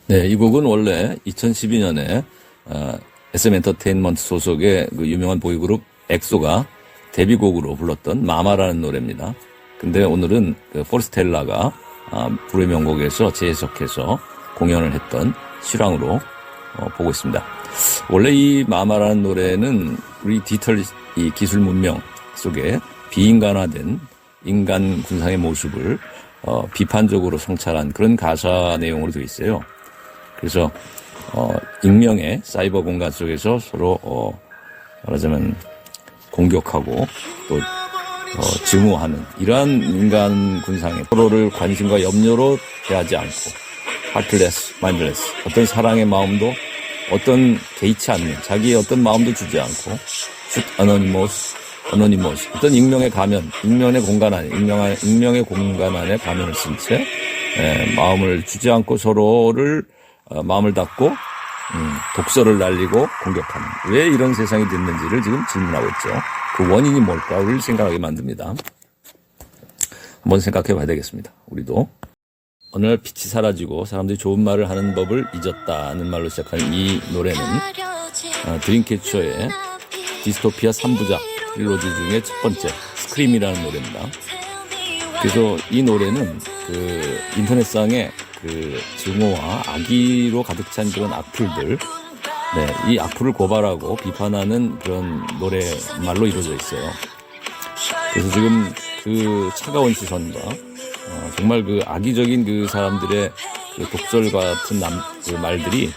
네, 이 곡은 원래 2012년에 SM 엔터테인먼트 소속의 그 유명한 보이그룹 엑소가 데뷔곡으로 불렀던 마마라는 노래입니다. 근데 오늘은 그 포레스텔라가 불의 명곡에서 재해석해서 공연을 했던 실황으로 보고 있습니다. 원래 이 마마라는 노래는 우리 디지털 이 기술 문명 속에 비인간화된 인간 군상의 모습을 비판적으로 성찰한 그런 가사 내용으로 되어 있어요. 그래서 익명의 사이버 공간 속에서 서로 말하자면 공격하고 또 증오하는 이러한 인간 군상에 서로를 관심과 염려로 대하지 않고 heartless, mindless 어떤 사랑의 마음도 어떤 개의치 않는 자기의 어떤 마음도 주지 않고 anonymous 어떤 익명의 가면, 익명의 공간 안에 익명의 공간 안에 가면을 쓴 채 마음을 주지 않고 서로를 마음을 닫고 독서를 날리고 공격하는 왜 이런 세상이 됐는지를 지금 질문하고 있죠. 그 원인이 뭘까를 생각하게 만듭니다. 한번 생각해 봐야 되겠습니다. 우리도 어느 날 빛이 사라지고 사람들이 좋은 말을 하는 법을 잊었다는 말로 시작하는 이 노래는 드림캐쳐의 디스토피아 3부작 트릴로지 중에 첫 번째 스크림이라는 노래입니다. 그래서 이 노래는 그 인터넷상에 그 증오와 악의로 가득 찬 그런 악플들, 이 악플을 고발하고 비판하는 그런 노래말로 이루어져 있어요. 그래서 지금 그 차가운 시선과 정말 그 악의적인 그 사람들의 그 독설 같은 그 말들이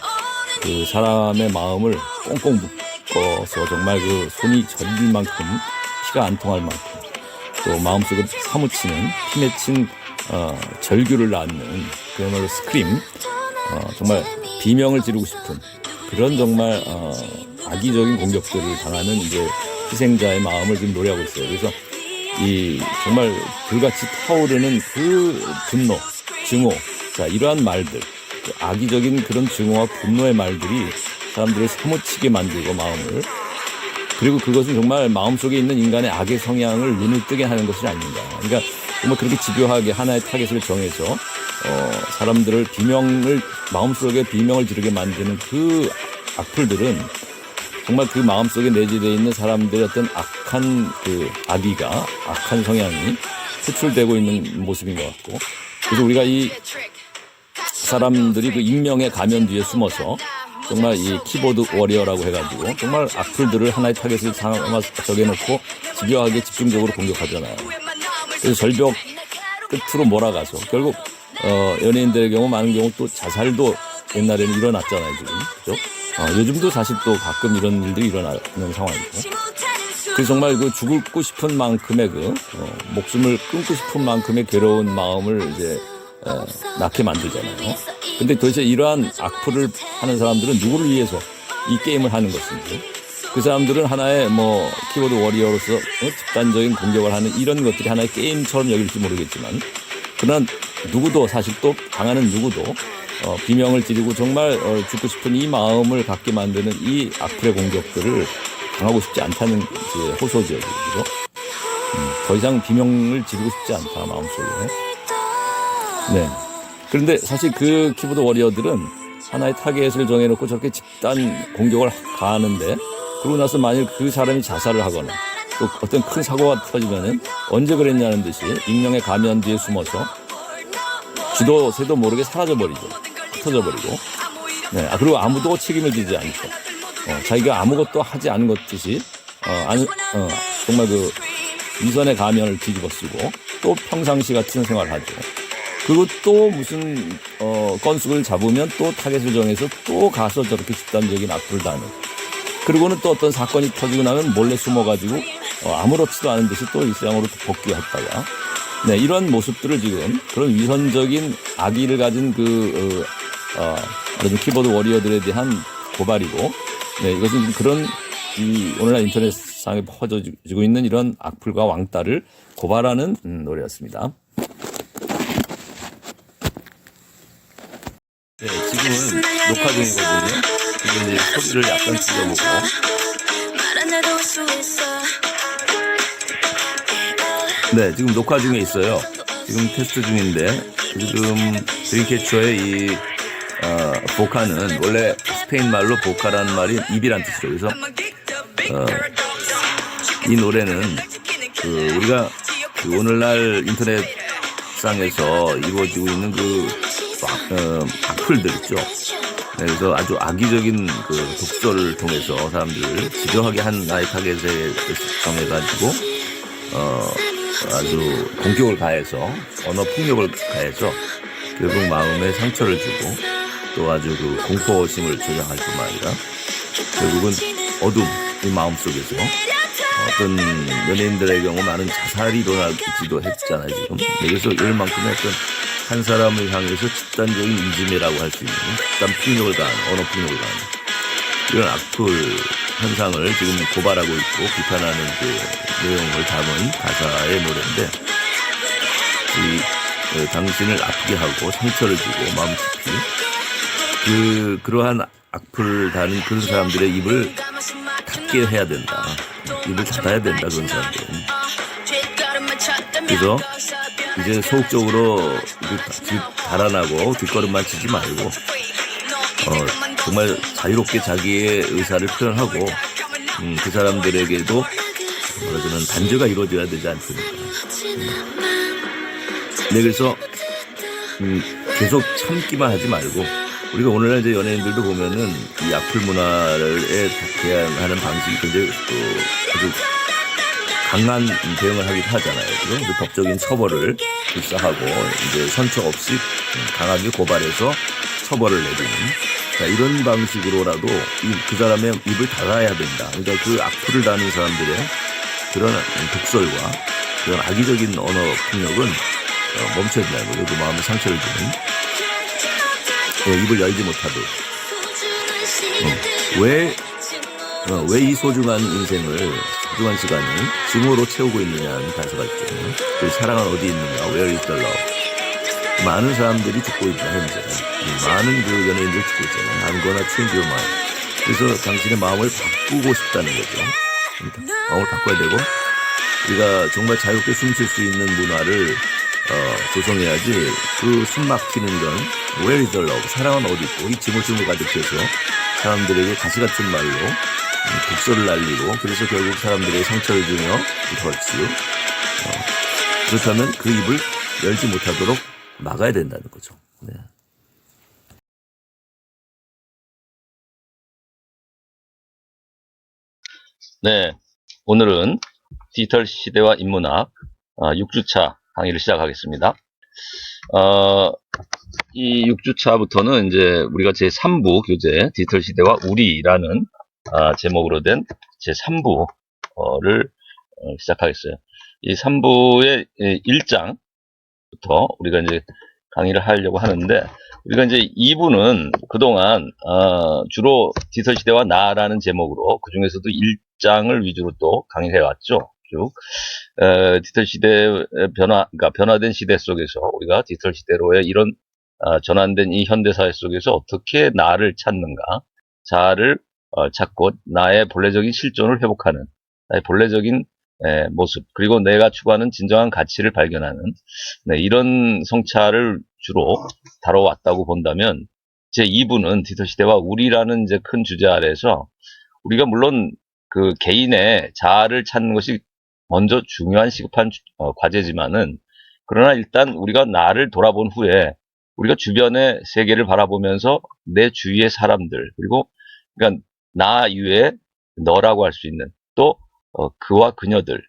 그 사람의 마음을 꽁꽁 묶어서 정말 그 손이 저릴 만큼 피가 안 통할 만큼 또 마음속에 사무치는 피 맺힌 절규를 낳는 그야말로 스크림, 정말 비명을 지르고 싶은 그런 정말 악의적인 공격들을 당하는 이제 희생자의 마음을 지금 노래하고 있어요. 그래서 이 정말 불같이 타오르는 그 분노, 증오, 자 이러한 말들, 그 악의적인 그런 증오와 분노의 말들이 사람들을 사무치게 만들고 마음을, 그리고 그것은 정말 마음속에 있는 인간의 악의 성향을 눈을 뜨게 하는 것이 아닌가. 그러니까 정말 그렇게 집요하게 하나의 타겟을 정해서 사람들을 마음속에 비명을 지르게 만드는 그 악플들은 정말 그 마음속에 내재되어 있는 사람들의 어떤 악한 그 악의가, 악한 성향이 표출되고 있는 모습인 것 같고, 그래서 우리가 이 사람들이 그 익명의 가면 뒤에 숨어서 정말 이 키보드 워리어라고 해가지고 정말 악플들을 하나의 타겟을 정해놓고 집요하게 집중적으로 공격하잖아요. 그래서 절벽 끝으로 몰아가서 결국 연예인들의 경우 많은 경우 또 자살도 옛날에는 일어났잖아요, 지금. 그죠? 요즘도 사실 또 가끔 이런 일들이 일어나는 상황이고. 그래서 정말 그 죽고 싶은 만큼의 그 목숨을 끊고 싶은 만큼의 괴로운 마음을 이제 낳게 만들잖아요. 근데 도대체 이러한 악플을 하는 사람들은 누구를 위해서 이 게임을 하는 것인지, 그 사람들은 하나의 키보드 워리어로서 집단적인 공격을 하는 이런 것들이 하나의 게임처럼 여길지 모르겠지만, 그러나 누구도 사실 또 당하는 누구도 비명을 지르고 정말 죽고 싶은 이 마음을 갖게 만드는 이 악플의 공격들을 당하고 싶지 않다는 이제 호소죠, 그죠? 더 이상 비명을 지르고 싶지 않다 마음속에. 네. 그런데 사실 그 키보드 워리어들은 하나의 타겟을 정해놓고 저렇게 집단 공격을 가하는데, 그러고 나서 만일 그 사람이 자살을 하거나 또 어떤 큰 사고가 터지면은 언제 그랬냐는 듯이 익명의 가면 뒤에 숨어서 쥐도 새도 모르게 사라져버리죠. 흩어져버리고. 네. 그리고 아무도 책임을 지지 않죠. 자기가 아무것도 하지 않은 것 듯이, 정말 그 위선의 가면을 뒤집어 쓰고 또 평상시 같은 생활을 하죠. 그리고 또 무슨 건수를 잡으면 또 타겟을 정해서 또 가서 저렇게 집단적인 악플을 다는. 그리고는 또 어떤 사건이 터지고 나면 몰래 숨어가지고 아무렇지도 않은 듯이 또 일상으로 복귀했다가, 네, 이런 모습들을 지금 그런 위선적인 악의를 가진 키보드 워리어들에 대한 고발이고, 네, 이것은 그런 오늘날 인터넷상에 퍼져지고 있는 이런 악플과 왕따를 고발하는 노래였습니다. 네, 지금은 녹화 중이거든요. 지금 이제 소리를 약간 줄여보고. 네, 지금 녹화 중에 있어요. 지금 테스트 중인데, 지금 드림캐쳐의 이 보카는 원래 스페인 말로 보카라는 말이 입이란 뜻이죠. 그래서 이 노래는 우리가 오늘날 인터넷상에서 이루어지고 있는 악플들 있죠. 네, 그래서 아주 악의적인 독서를 통해서 사람들을 집요하게 한 하나의 타겟에 정해가지고 아주 공격을 가해서 언어 폭력을 가해서 결국 마음에 상처를 주고 또 아주 공포심을 조장할 뿐만 아니라 결국은 어둠, 이 마음 속에서 어떤 연예인들의 경우 많은 자살이 일어나기도 했잖아요, 지금. 그래서 이만큼의 어떤 한 사람을 향해서 집단적인 이지매라고 할 수 있는 집단 폭력을 가하는, 언어 폭력을 가하는 이런 악플 현상을 지금 고발하고 있고 비판하는 내용을 담은 가사의 노래인데, 당신을 아프게 하고 상처를 주고 마음 깊이 그러한 악플을 다는 그런 사람들의 입을 닫게 해야 된다. 입을 닫아야 된다, 그런 사람들은. 그래서 이제 소극적으로 달아나고 뒷걸음만 치지 말고 정말 자유롭게 자기의 의사를 표현하고 그 사람들에게도 말하자면 단죄가 이루어져야 되지 않습니까? 네, 그래서 계속 참기만 하지 말고, 우리가 오늘날 이제 연예인들도 보면은 이 악플 문화에 대응하는 방식이 굉장히 아주 강한 대응을 하기도 하잖아요. 그래서 법적인 처벌을 불사하고 이제 선처 없이 강하게 고발해서 처벌을 내리는, 자, 이런 방식으로라도 그 사람의 입을 닫아야 된다. 그러니까 그 악플을 다는 사람들의 그런 독설과 그런 악의적인 언어 폭력은 멈춰야 된다고. 그 마음에 상처를 주는, 입을 열지 못하도록. 왜 이 소중한 인생을, 소중한 시간을 증오로 채우고 있느냐는 가사가 있죠. 그 사랑은 어디 있느냐, where is the love. 많은 사람들이 죽고 있다, 현재. 많은 연예인들이 죽고 있잖아요. I'm gonna change your mind. 그래서 당신의 마음을 바꾸고 싶다는 거죠. 마음을 바꿔야 되고, 우리가 정말 자유롭게 숨 쉴 수 있는 문화를 조성해야지, 숨 막히는 이런 where is the love, 사랑은 어디 있고, 이 지물지물 가득해서 사람들에게 가시 같은 말로 독설을 날리고, 그래서 결국 사람들에게 상처를 주며 그렇지요. 그렇다면 그 입을 열지 못하도록 막아야 된다는 거죠. 네. 네, 오늘은 디지털 시대와 인문학 6주차 강의를 시작하겠습니다. 이 6주차부터는 이제 우리가 제3부 교재 디지털 시대와 우리라는 제목으로 된 제3부를 시작하겠어요. 이 3부의 1장부터 우리가 이제 강의를 하려고 하는데, 우리가 이제 2부는 그동안 주로 디지털 시대와 나라는 제목으로 그 중에서도 1장을 위주로 또 강의를 해왔죠. 쭉 디지털 시대의 그러니까 변화된 시대 속에서 우리가 디지털 시대로의 이런 전환된 이 현대사회 속에서 어떻게 나를 찾는가, 자아를 찾고 나의 본래적인 실존을 회복하는, 나의 본래적인 모습, 그리고 내가 추구하는 진정한 가치를 발견하는, 이런 성찰을 주로 다뤄왔다고 본다면, 제2부는 디지털 시대와 우리라는 이제 큰 주제 아래에서 우리가 물론 그 개인의 자아를 찾는 것이 먼저 중요한 시급한 과제지만은, 그러나 일단 우리가 나를 돌아본 후에 우리가 주변의 세계를 바라보면서 내 주위의 사람들, 그리고 그러니까 나 이외에 너라고 할 수 있는 또 그와 그녀들,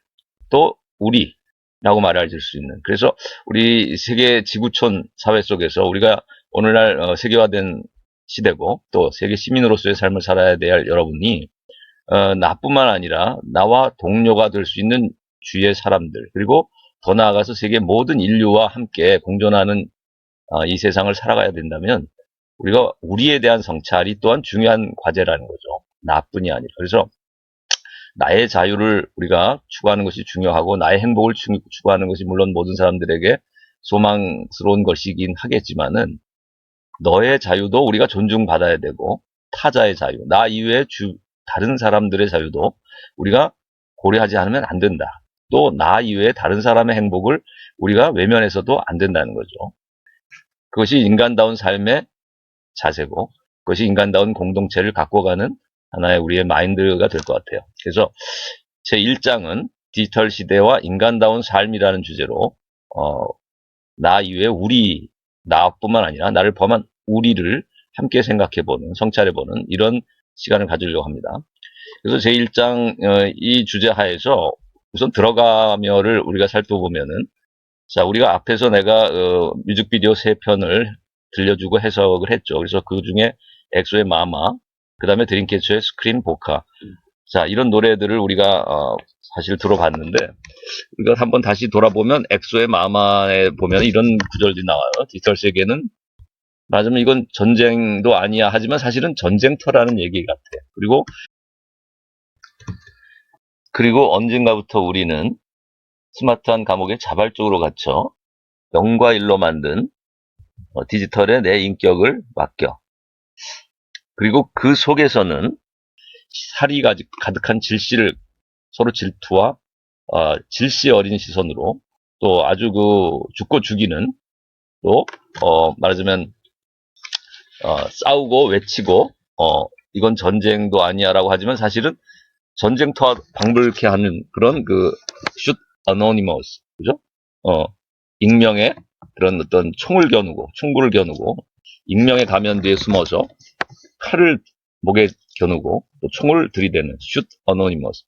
또 우리라고 말할 수 있는, 그래서 우리 세계 지구촌 사회 속에서 우리가 오늘날 세계화된 시대고 또 세계 시민으로서의 삶을 살아야 될 여러분이 나뿐만 아니라 나와 동료가 될 수 있는 주위의 사람들, 그리고 더 나아가서 세계 모든 인류와 함께 공존하는 이 세상을 살아가야 된다면 우리가 우리에 대한 성찰이 또한 중요한 과제라는 거죠. 나뿐이 아니라. 그래서 나의 자유를 우리가 추구하는 것이 중요하고, 나의 행복을 추구하는 것이 물론 모든 사람들에게 소망스러운 것이긴 하겠지만은, 너의 자유도 우리가 존중받아야 되고, 타자의 자유, 나 이외에 다른 사람들의 자유도 우리가 고려하지 않으면 안 된다. 또 나 이외에 다른 사람의 행복을 우리가 외면해서도 안 된다는 거죠. 그것이 인간다운 삶의 자세고, 그것이 인간다운 공동체를 갖고 가는 하나의 우리의 마인드가 될 것 같아요. 그래서 제 1장은 디지털 시대와 인간다운 삶이라는 주제로 나 이외에 우리, 나뿐만 아니라 나를 포함한 우리를 함께 생각해보는, 성찰해보는 이런 시간을 가지려고 합니다. 그래서 제 1장 이 주제 하에서 우선 들어가며를 우리가 살펴보면은, 자, 우리가 앞에서 내가 뮤직비디오 3편을 들려주고 해석을 했죠. 그래서 그 중에 엑소의 마마, 그 다음에 드림캐쳐의 스크린, 보카. 자, 이런 노래들을 우리가 사실 들어봤는데, 우리가 한번 다시 돌아보면 엑소의 마마에 보면 이런 구절들이 나와요. 디지털 세계는 맞으면 이건 전쟁도 아니야 하지만 사실은 전쟁터라는 얘기 같아요. 그리고 언젠가부터 우리는 스마트한 감옥에 자발적으로 갇혀 0과 1로 만든 디지털에 내 인격을 맡겨. 그리고 그 속에서는 살이 가득한 질시를, 서로 질투와 질시 어린 시선으로, 또 아주 죽고 죽이는, 또 말하자면 싸우고 외치고 이건 전쟁도 아니야라고 하지만 사실은 전쟁터와 방불케 하는 그런 슛 어노니머스, 그죠? 익명의 그런 어떤 총구를 겨누고 익명의 가면 뒤에 숨어서 칼을 목에 겨누고 또 총을 들이대는 슛 어노니머스,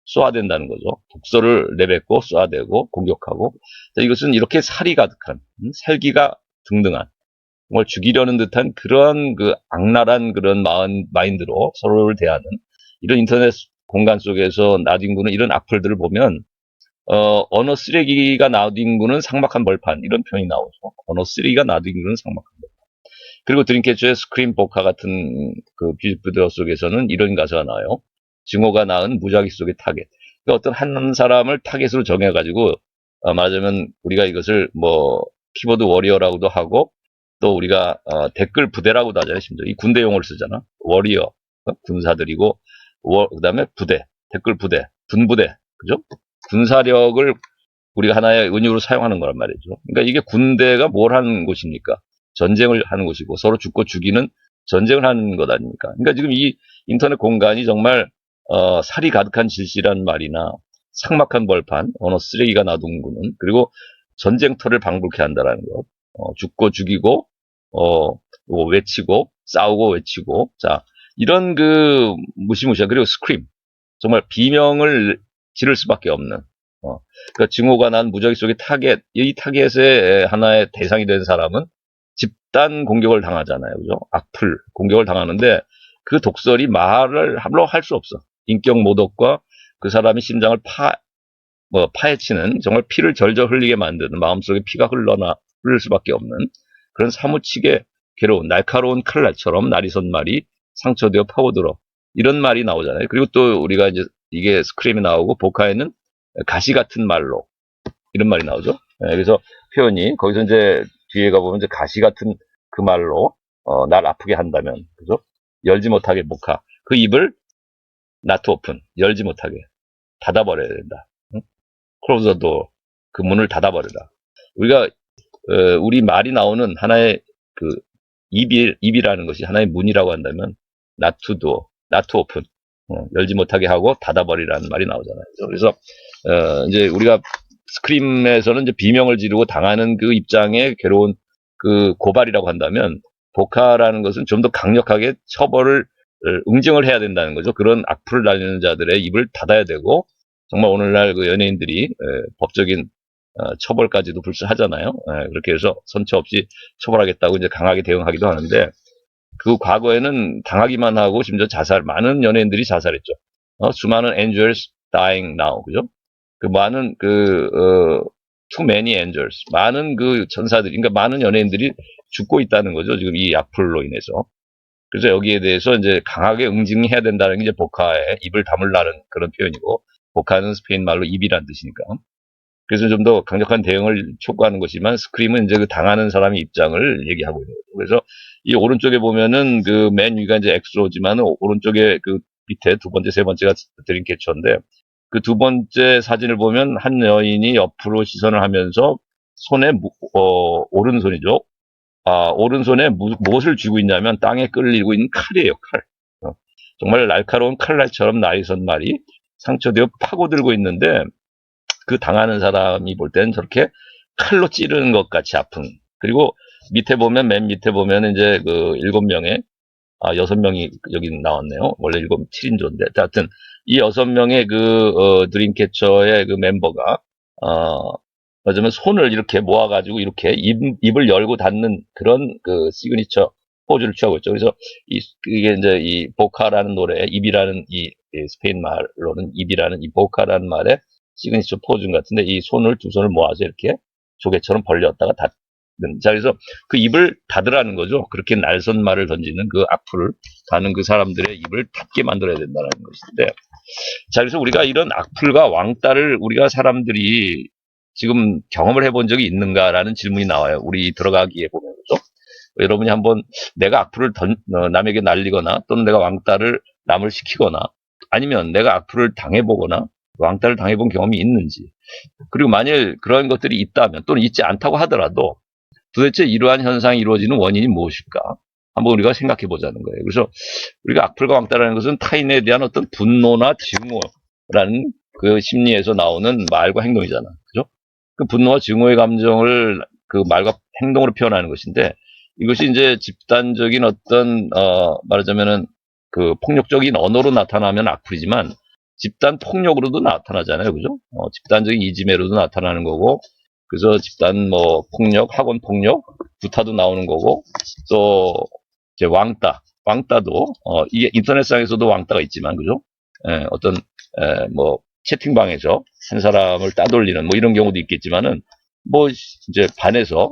쏘아댄다는 거죠. 독소를 내뱉고 쏘아대고 공격하고. 이것은 이렇게 살이 가득한, 살기가 등등한, 정말 죽이려는 듯한 그런 악랄한 그런 마인드로 서로를 대하는 이런 인터넷 공간 속에서 나뒹구는 이런 악플들을 보면 언어 쓰레기가 나뒹구는 삭막한 벌판, 이런 표현이 나오죠. 언어 쓰레기가 나뒹구는 삭막한 벌판. 그리고 드림캐쳐의 스크린, 보카 같은 그 뮤직비디오 속에서는 이런 가사가 나와요. 증오가 낳은 무작위 속의 타겟. 그러니까 어떤 한 사람을 타겟으로 정해가지고 말하자면 우리가 이것을 키보드 워리어라고도 하고, 또 우리가 댓글 부대라고도 하잖아요. 심지어 이 군대 용어를 쓰잖아. 워리어, 군사들이고, 그 다음에 부대, 댓글 부대, 군부대, 그죠? 군사력을 우리가 하나의 은유로 사용하는 거란 말이죠. 그러니까 이게 군대가 뭘 하는 곳입니까? 전쟁을 하는 곳이고, 서로 죽고 죽이는 전쟁을 하는 것 아닙니까? 그러니까 지금 이 인터넷 공간이 정말 살이 가득한 질시란 말이나 삭막한 벌판, 언어 쓰레기가 나둥구는, 그리고 전쟁터를 방불케 한다라는 것. 죽고 죽이고 외치고 싸우고 외치고, 자, 이런 무시무시한, 그리고 스크림, 정말 비명을 지를 수밖에 없는 그러니까 증오가 난 무작위 속의 타겟, 이 타겟의 하나의 대상이 된 사람은 집단 공격을 당하잖아요. 그죠? 악플 공격을 당하는데 그 독설이 말을 함부로 할 수 없어. 인격 모독과 그 사람의 심장을 파헤치는, 정말 피를 절절 흘리게 만드는, 마음속에 피가 흐를 수밖에 없는 그런 사무치게 괴로운 날카로운 칼날처럼 날이 선 말이 상처되어 파고들어, 이런 말이 나오잖아요. 그리고 또 우리가 이제 이게 스크림이 나오고 보카에는 가시 같은 말로, 이런 말이 나오죠. 그래서 표현이 거기서 이제 뒤에 가보면 이제 가시 같은 그 말로 날 아프게 한다면, 그죠? 열지 못하게 보카, 그 입을 not open, 열지 못하게 닫아버려야 된다. close the door, 그 문을 닫아버려라. 우리가 우리 말이 나오는 하나의 입이라는 것이 하나의 문이라고 한다면 not to door, not to open, 열지 못하게 하고 닫아버리라는 말이 나오잖아요. 그래서 이제 우리가 스크림에서는 이제 비명을 지르고 당하는 그 입장의 괴로운 고발이라고 한다면, 보카라는 것은 좀 더 강력하게 처벌을 응징을 해야 된다는 거죠. 그런 악플을 날리는 자들의 입을 닫아야 되고, 정말 오늘날 연예인들이 법적인 처벌까지도 불수하잖아요. 그렇게 해서 선처 없이 처벌하겠다고 이제 강하게 대응하기도 하는데, 그 과거에는 당하기만 하고 심지어 많은 연예인들이 자살했죠. 수많은 angels dying now, 그죠? 많은 too many angels, 많은 천사들이, 그러니까 많은 연예인들이 죽고 있다는 거죠. 지금 이 악플로 인해서. 그래서 여기에 대해서 이제 강하게 응징해야 된다는 게 이제 보카의 입을 다물라는 그런 표현이고, 보카는 스페인 말로 입이란 뜻이니까. 그래서 좀 더 강력한 대응을 촉구하는 것이지만, 스크림은 이제 당하는 사람의 입장을 얘기하고 있는 거죠. 그래서 이 오른쪽에 보면은 맨 위가 이제 엑소지만, 오른쪽에 밑에 두 번째, 세 번째가 드림캐쳐인데, 그 두 번째 사진을 보면 한 여인이 옆으로 시선을 하면서 손에 오른손이죠. 오른손에 무엇을 쥐고 있냐면 땅에 끌리고 있는 칼이에요, 칼. 정말 날카로운 칼날처럼 나이선 말이 상처되어 파고들고 있는데 그 당하는 사람이 볼 때는 저렇게 칼로 찌르는 것 같이 아픈. 그리고 밑에 보면, 맨 밑에 보면 이제 그 7명의, 6명이 여기 나왔네요. 원래 7인조인데. 하여튼, 이 6명의 드림캐쳐의 그 멤버가, 어쩌면 손을 이렇게 모아가지고 이렇게 입을 열고 닫는 그런 그 시그니처 포즈를 취하고 있죠. 그래서 이게 이제 이 보카라는 노래, 입이라는 이 스페인 말로는 입이라는 이 보카라는 말의 시그니처 포즈 같은데 이 두 손을 모아서 이렇게 조개처럼 벌렸다가 닫는. 자, 그래서 그 입을 닫으라는 거죠. 그렇게 날선 말을 던지는 그 악플을 가는 그 사람들의 입을 닫게 만들어야 된다는 것인데. 자, 그래서 우리가 이런 악플과 왕따를 우리가 사람들이 지금 경험을 해본 적이 있는가라는 질문이 나와요. 우리 들어가기에 보면, 그죠? 여러분이 한번 내가 악플을 남에게 날리거나 또는 내가 왕따를 남을 시키거나 아니면 내가 악플을 당해보거나 왕따를 당해본 경험이 있는지, 그리고 만일 그런 것들이 있다면 또는 있지 않다고 하더라도 도대체 이러한 현상이 이루어지는 원인이 무엇일까? 한번 우리가 생각해 보자는 거예요. 그래서 우리가 악플과 왕따라는 것은 타인에 대한 어떤 분노나 증오라는 그 심리에서 나오는 말과 행동이잖아. 그죠? 그 분노와 증오의 감정을 그 말과 행동으로 표현하는 것인데 이것이 이제 집단적인 어떤, 말하자면은 그 폭력적인 언어로 나타나면 악플이지만 집단 폭력으로도 나타나잖아요. 그죠? 집단적인 이지매로도 나타나는 거고, 그래서 집단 폭력, 학원 폭력, 구타도 나오는 거고, 또 이제 왕따도 이게 인터넷상에서도 왕따가 있지만, 그죠? 어떤 채팅방에서 한 사람을 따돌리는 이런 경우도 있겠지만은 이제 반에서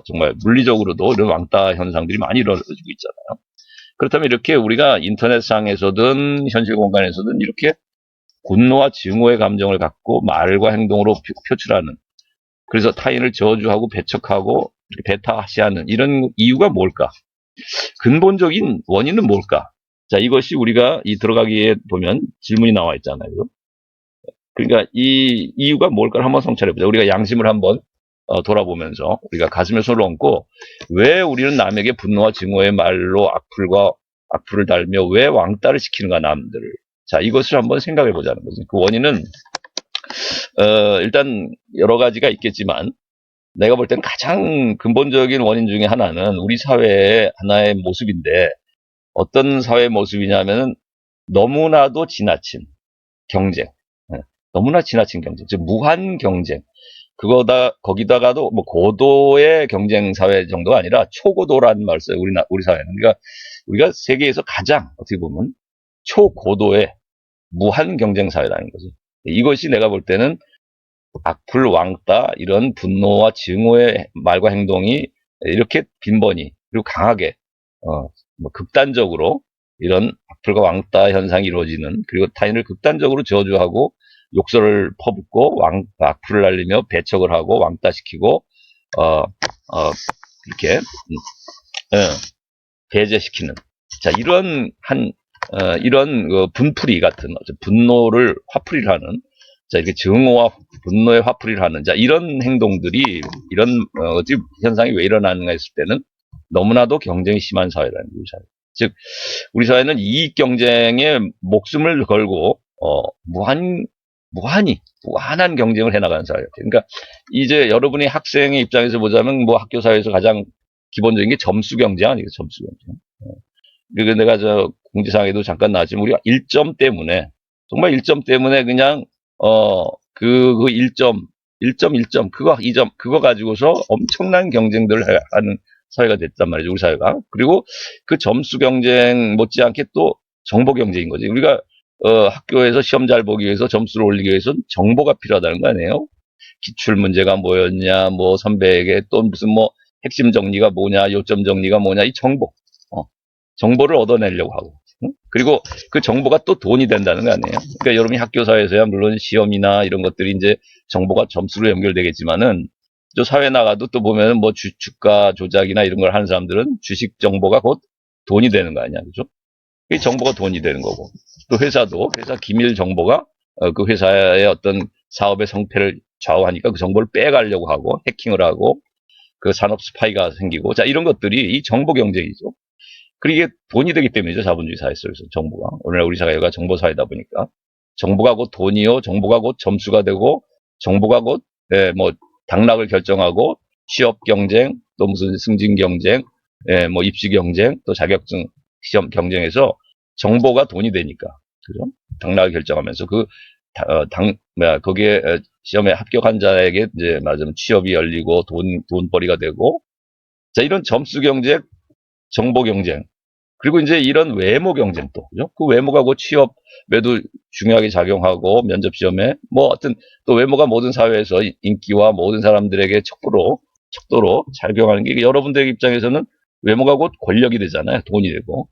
정말 물리적으로도 이런 왕따 현상들이 많이 일어나고 있잖아요. 그렇다면 이렇게 우리가 인터넷상에서든 현실 공간에서든 이렇게 분노와 증오의 감정을 갖고 말과 행동으로 표출하는, 그래서 타인을 저주하고 배척하고 배타시하는 이런 이유가 뭘까? 근본적인 원인은 뭘까? 자, 이것이 우리가 들어가기에 보면 질문이 나와 있잖아요. 그러니까 이 이유가 뭘까를 한번 성찰해보자. 우리가 양심을 한번 돌아보면서 우리가 가슴에 손을 얹고 왜 우리는 남에게 분노와 증오의 말로 악플을 달며 왜 왕따를 시키는가 남들을. 자, 이것을 한번 생각해 보자는 거죠. 그 원인은 일단 여러 가지가 있겠지만 내가 볼 땐 가장 근본적인 원인 중에 하나는 우리 사회의 하나의 모습인데 어떤 사회 모습이냐면은 너무나도 지나친 경쟁, 너무나 지나친 경쟁, 즉 무한 경쟁. 거기다가도 고도의 경쟁 사회 정도가 아니라 초고도라는 말을 써요. 우리 사회는. 그러니까 우리가 세계에서 가장 어떻게 보면 초고도의 무한 경쟁 사회라는 거죠. 이것이 내가 볼 때는 악플, 왕따, 이런 분노와 증오의 말과 행동이 이렇게 빈번히 그리고 강하게 극단적으로 이런 악플과 왕따 현상이 이루어지는, 그리고 타인을 극단적으로 저주하고 욕설을 퍼붓고 악플을 날리며 배척을 하고 왕따시키고 이렇게 배제시키는, 자, 이런 분풀이 같은 분노를 화풀이를 하는, 자, 이렇게 증오와 분노의 화풀이를 하는, 자, 이런 행동들이 이런 현상이 왜 일어나는가 했을 때는 너무나도 경쟁이 심한 사회라는 거죠. 즉 우리 사회는 이익 경쟁에 목숨을 걸고 무한한 경쟁을 해나가는 사회예요. 그러니까 이제 여러분이 학생의 입장에서 보자면 학교 사회에서 가장 기본적인 게 점수 경쟁 아니겠어요? 점수 경쟁. 그리고 내가 공지사항에도 잠깐 나왔지만 우리가 1점 때문에, 정말 1점 때문에 그냥 그 1점, 그거 2점, 그거 가지고서 엄청난 경쟁들을 하는 사회가 됐단 말이죠, 우리 사회가. 그리고 그 점수 경쟁 못지않게 또 정보 경쟁인 거지. 우리가 학교에서 시험 잘 보기 위해서 점수를 올리기 위해서는 정보가 필요하다는 거 아니에요? 기출 문제가 뭐였냐, 선배에게 또 무슨 핵심 정리가 뭐냐, 요점 정리가 뭐냐, 이 정보를 얻어내려고 하고. 그리고 그 정보가 또 돈이 된다는 거 아니에요? 그러니까 여러분이 학교 사회에서야 물론 시험이나 이런 것들이 이제 정보가 점수로 연결되겠지만은 저 사회 나가도 또 보면은 주가 조작이나 이런 걸 하는 사람들은 주식 정보가 곧 돈이 되는 거 아니야, 그죠? 이 정보가 돈이 되는 거고, 또 회사 기밀 정보가 그 회사의 어떤 사업의 성패를 좌우하니까 그 정보를 빼가려고 하고 해킹을 하고 그 산업 스파이가 생기고, 자, 이런 것들이 이 정보 경쟁이죠. 그리고 이게 돈이 되기 때문이죠. 자본주의 사회 속에서 정보가. 오늘날 우리 사회가 정보 사회다 보니까. 정보가 곧 돈이요. 정보가 곧 점수가 되고, 정보가 곧, 예, 뭐, 당락을 결정하고, 취업 경쟁, 또 무슨 승진 경쟁, 예, 뭐, 입시 경쟁, 또 자격증 시험 경쟁에서 정보가 돈이 되니까. 그죠? 당락을 결정하면서 거기에 시험에 합격한 자에게 이제 말하자면 취업이 열리고 돈벌이가 되고, 자, 이런 점수 경쟁, 정보 경쟁, 그리고 이제 이런 외모 경쟁 또, 그죠? 그 외모가 그 취업에도 중요하게 작용하고, 면접 시험에, 뭐, 하여튼, 또 외모가 모든 사회에서 인기와 모든 사람들에게 척도로 작용하는 게, 여러분들 입장에서는 외모가 곧 권력이 되잖아요. 돈이 되고.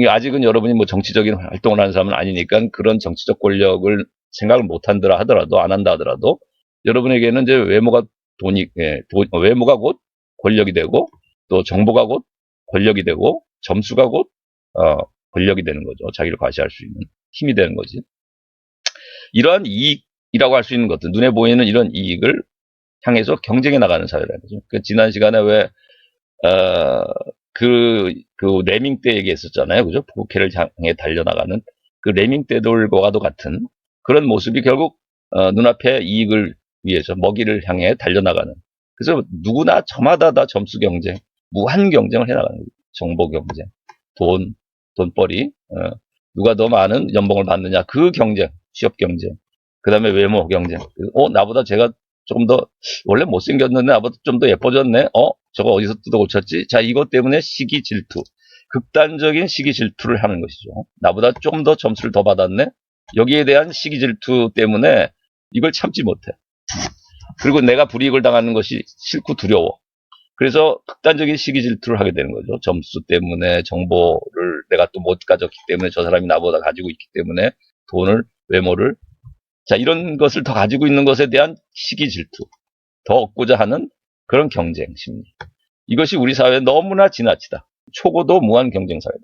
아직은 여러분이 뭐 정치적인 활동을 하는 사람은 아니니까 그런 정치적 권력을 생각을 못 한다 하더라도, 안 한다 하더라도, 여러분에게는 이제 외모가 곧 권력이 되고, 또 정보가 곧 권력이 되고, 점수가 곧, 권력이 되는 거죠. 자기를 과시할 수 있는 힘이 되는 거지. 이러한 이익이라고 할 수 있는 것들, 눈에 보이는 이런 이익을 향해서 경쟁해 나가는 사회라는 거죠. 지난 시간에 왜, 레밍 떼 얘기했었잖아요. 그죠? 부캐를 향해 달려나가는 그 레밍 떼돌과도 같은 그런 모습이 결국, 눈앞에 이익을 위해서 먹이를 향해 달려나가는. 그래서 누구나 저마다 다 점수 경쟁, 무한 경쟁을 해나가는 거예요. 정보 경쟁, 돈벌이, 누가 더 많은 연봉을 받느냐, 그 경쟁, 취업 경쟁, 그 다음에 외모 경쟁. 나보다 제가 조금 더, 원래 못생겼는데 나보다 좀 더 예뻐졌네? 저거 어디서 뜯어 고쳤지? 자, 이것 때문에 시기 질투. 극단적인 시기 질투를 하는 것이죠. 나보다 좀 더 점수를 더 받았네? 여기에 대한 시기 질투 때문에 이걸 참지 못해. 그리고 내가 불이익을 당하는 것이 싫고 두려워. 그래서 극단적인 시기 질투를 하게 되는 거죠. 점수 때문에, 정보를 내가 또 못 가졌기 때문에, 저 사람이 나보다 가지고 있기 때문에, 돈을, 외모를. 자, 이런 것을 더 가지고 있는 것에 대한 시기 질투. 더 얻고자 하는 그런 경쟁 심리. 이것이 우리 사회에 너무나 지나치다. 초고도 무한 경쟁 사회다.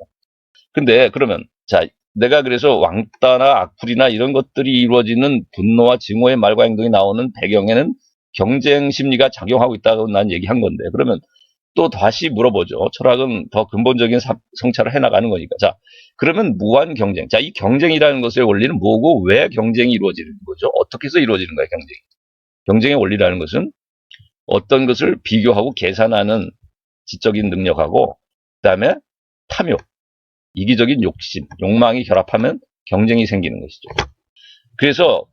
근데 그러면, 자, 내가 그래서 왕따나 악플이나 이런 것들이 이루어지는 분노와 증오의 말과 행동이 나오는 배경에는 경쟁 심리가 작용하고 있다고 난 얘기한 건데, 그러면 또 다시 물어보죠. 철학은 더 근본적인 성찰을 해나가는 거니까. 자, 그러면 무한 경쟁. 자, 이 경쟁이라는 것의 원리는 뭐고, 왜 경쟁이 이루어지는 거죠? 어떻게 해서 이루어지는 거예요, 경쟁이? 경쟁의 원리라는 것은 어떤 것을 비교하고 계산하는 지적인 능력하고, 그 다음에 탐욕, 이기적인 욕심, 욕망이 결합하면 경쟁이 생기는 것이죠. 그래서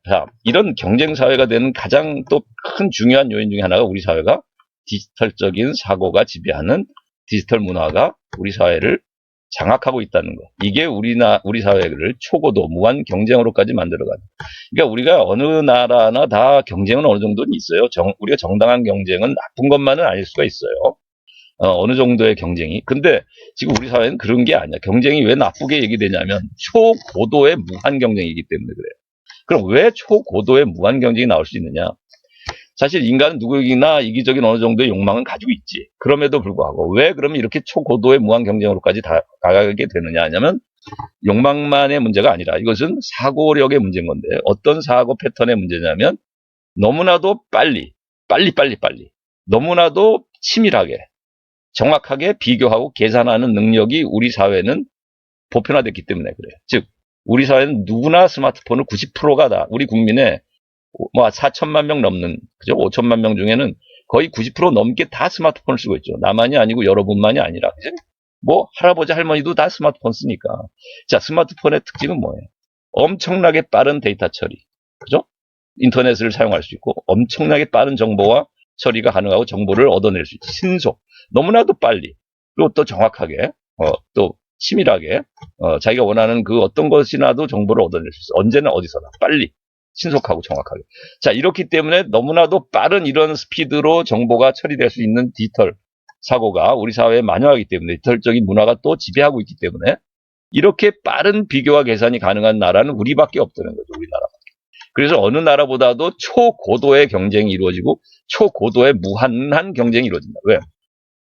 이런 경쟁 사회가 되는 가장 또 큰 중요한 요인 중에 하나가 우리 사회가 디지털적인 사고가 지배하는 디지털 문화가 우리 사회를 장악하고 있다는 것. 이게 우리 사회를 초고도 무한 경쟁으로까지 만들어가는. 그러니까 우리가 어느 나라나 다 경쟁은 어느 정도는 있어요. 우리가 정당한 경쟁은 나쁜 것만은 아닐 수가 있어요. 어느 정도의 경쟁이. 근데 지금 우리 사회는 그런 게 아니야. 경쟁이 왜 나쁘게 얘기되냐면 초고도의 무한 경쟁이기 때문에 그래요. 그럼 왜 초고도의 무한 경쟁이 나올 수 있느냐? 사실 인간은 누구에게나 이기적인 어느 정도의 욕망은 가지고 있지. 그럼에도 불구하고 왜 그러면 이렇게 초고도의 무한 경쟁으로까지 다가가게 되느냐 하냐면 욕망만의 문제가 아니라 이것은 사고력의 문제인 건데, 어떤 사고 패턴의 문제냐면 너무나도 빨리 너무나도 치밀하게 정확하게 비교하고 계산하는 능력이 우리 사회는 보편화됐기 때문에 그래요. 즉 우리 사회는 누구나 스마트폰을 90%가 다 우리 국민의 뭐 4천만 명 넘는, 그죠? 5천만 명 중에는 거의 90% 넘게 다 스마트폰을 쓰고 있죠. 나만이 아니고 여러분만이 아니라, 그죠? 뭐 할아버지 할머니도 다 스마트폰 쓰니까. 자, 스마트폰의 특징은 뭐예요? 엄청나게 빠른 데이터 처리, 그죠? 인터넷을 사용할 수 있고 엄청나게 빠른 정보와 처리가 가능하고 정보를 얻어낼 수 있죠. 신속, 너무나도 빨리, 그리고 또 정확하게, 또 치밀하게, 자기가 원하는 그 어떤 것이나도 정보를 얻어낼 수 있어. 언제나 어디서나 빨리, 신속하고 정확하게. 자, 이렇기 때문에 너무나도 빠른 이런 스피드로 정보가 처리될 수 있는 디지털 사고가 우리 사회에 만연하기 때문에, 디지털적인 문화가 또 지배하고 있기 때문에 이렇게 빠른 비교와 계산이 가능한 나라는 우리밖에 없다는 거죠. 우리나라밖에. 그래서 어느 나라보다도 초고도의 경쟁이 이루어지고 초고도의 무한한 경쟁이 이루어진다. 왜?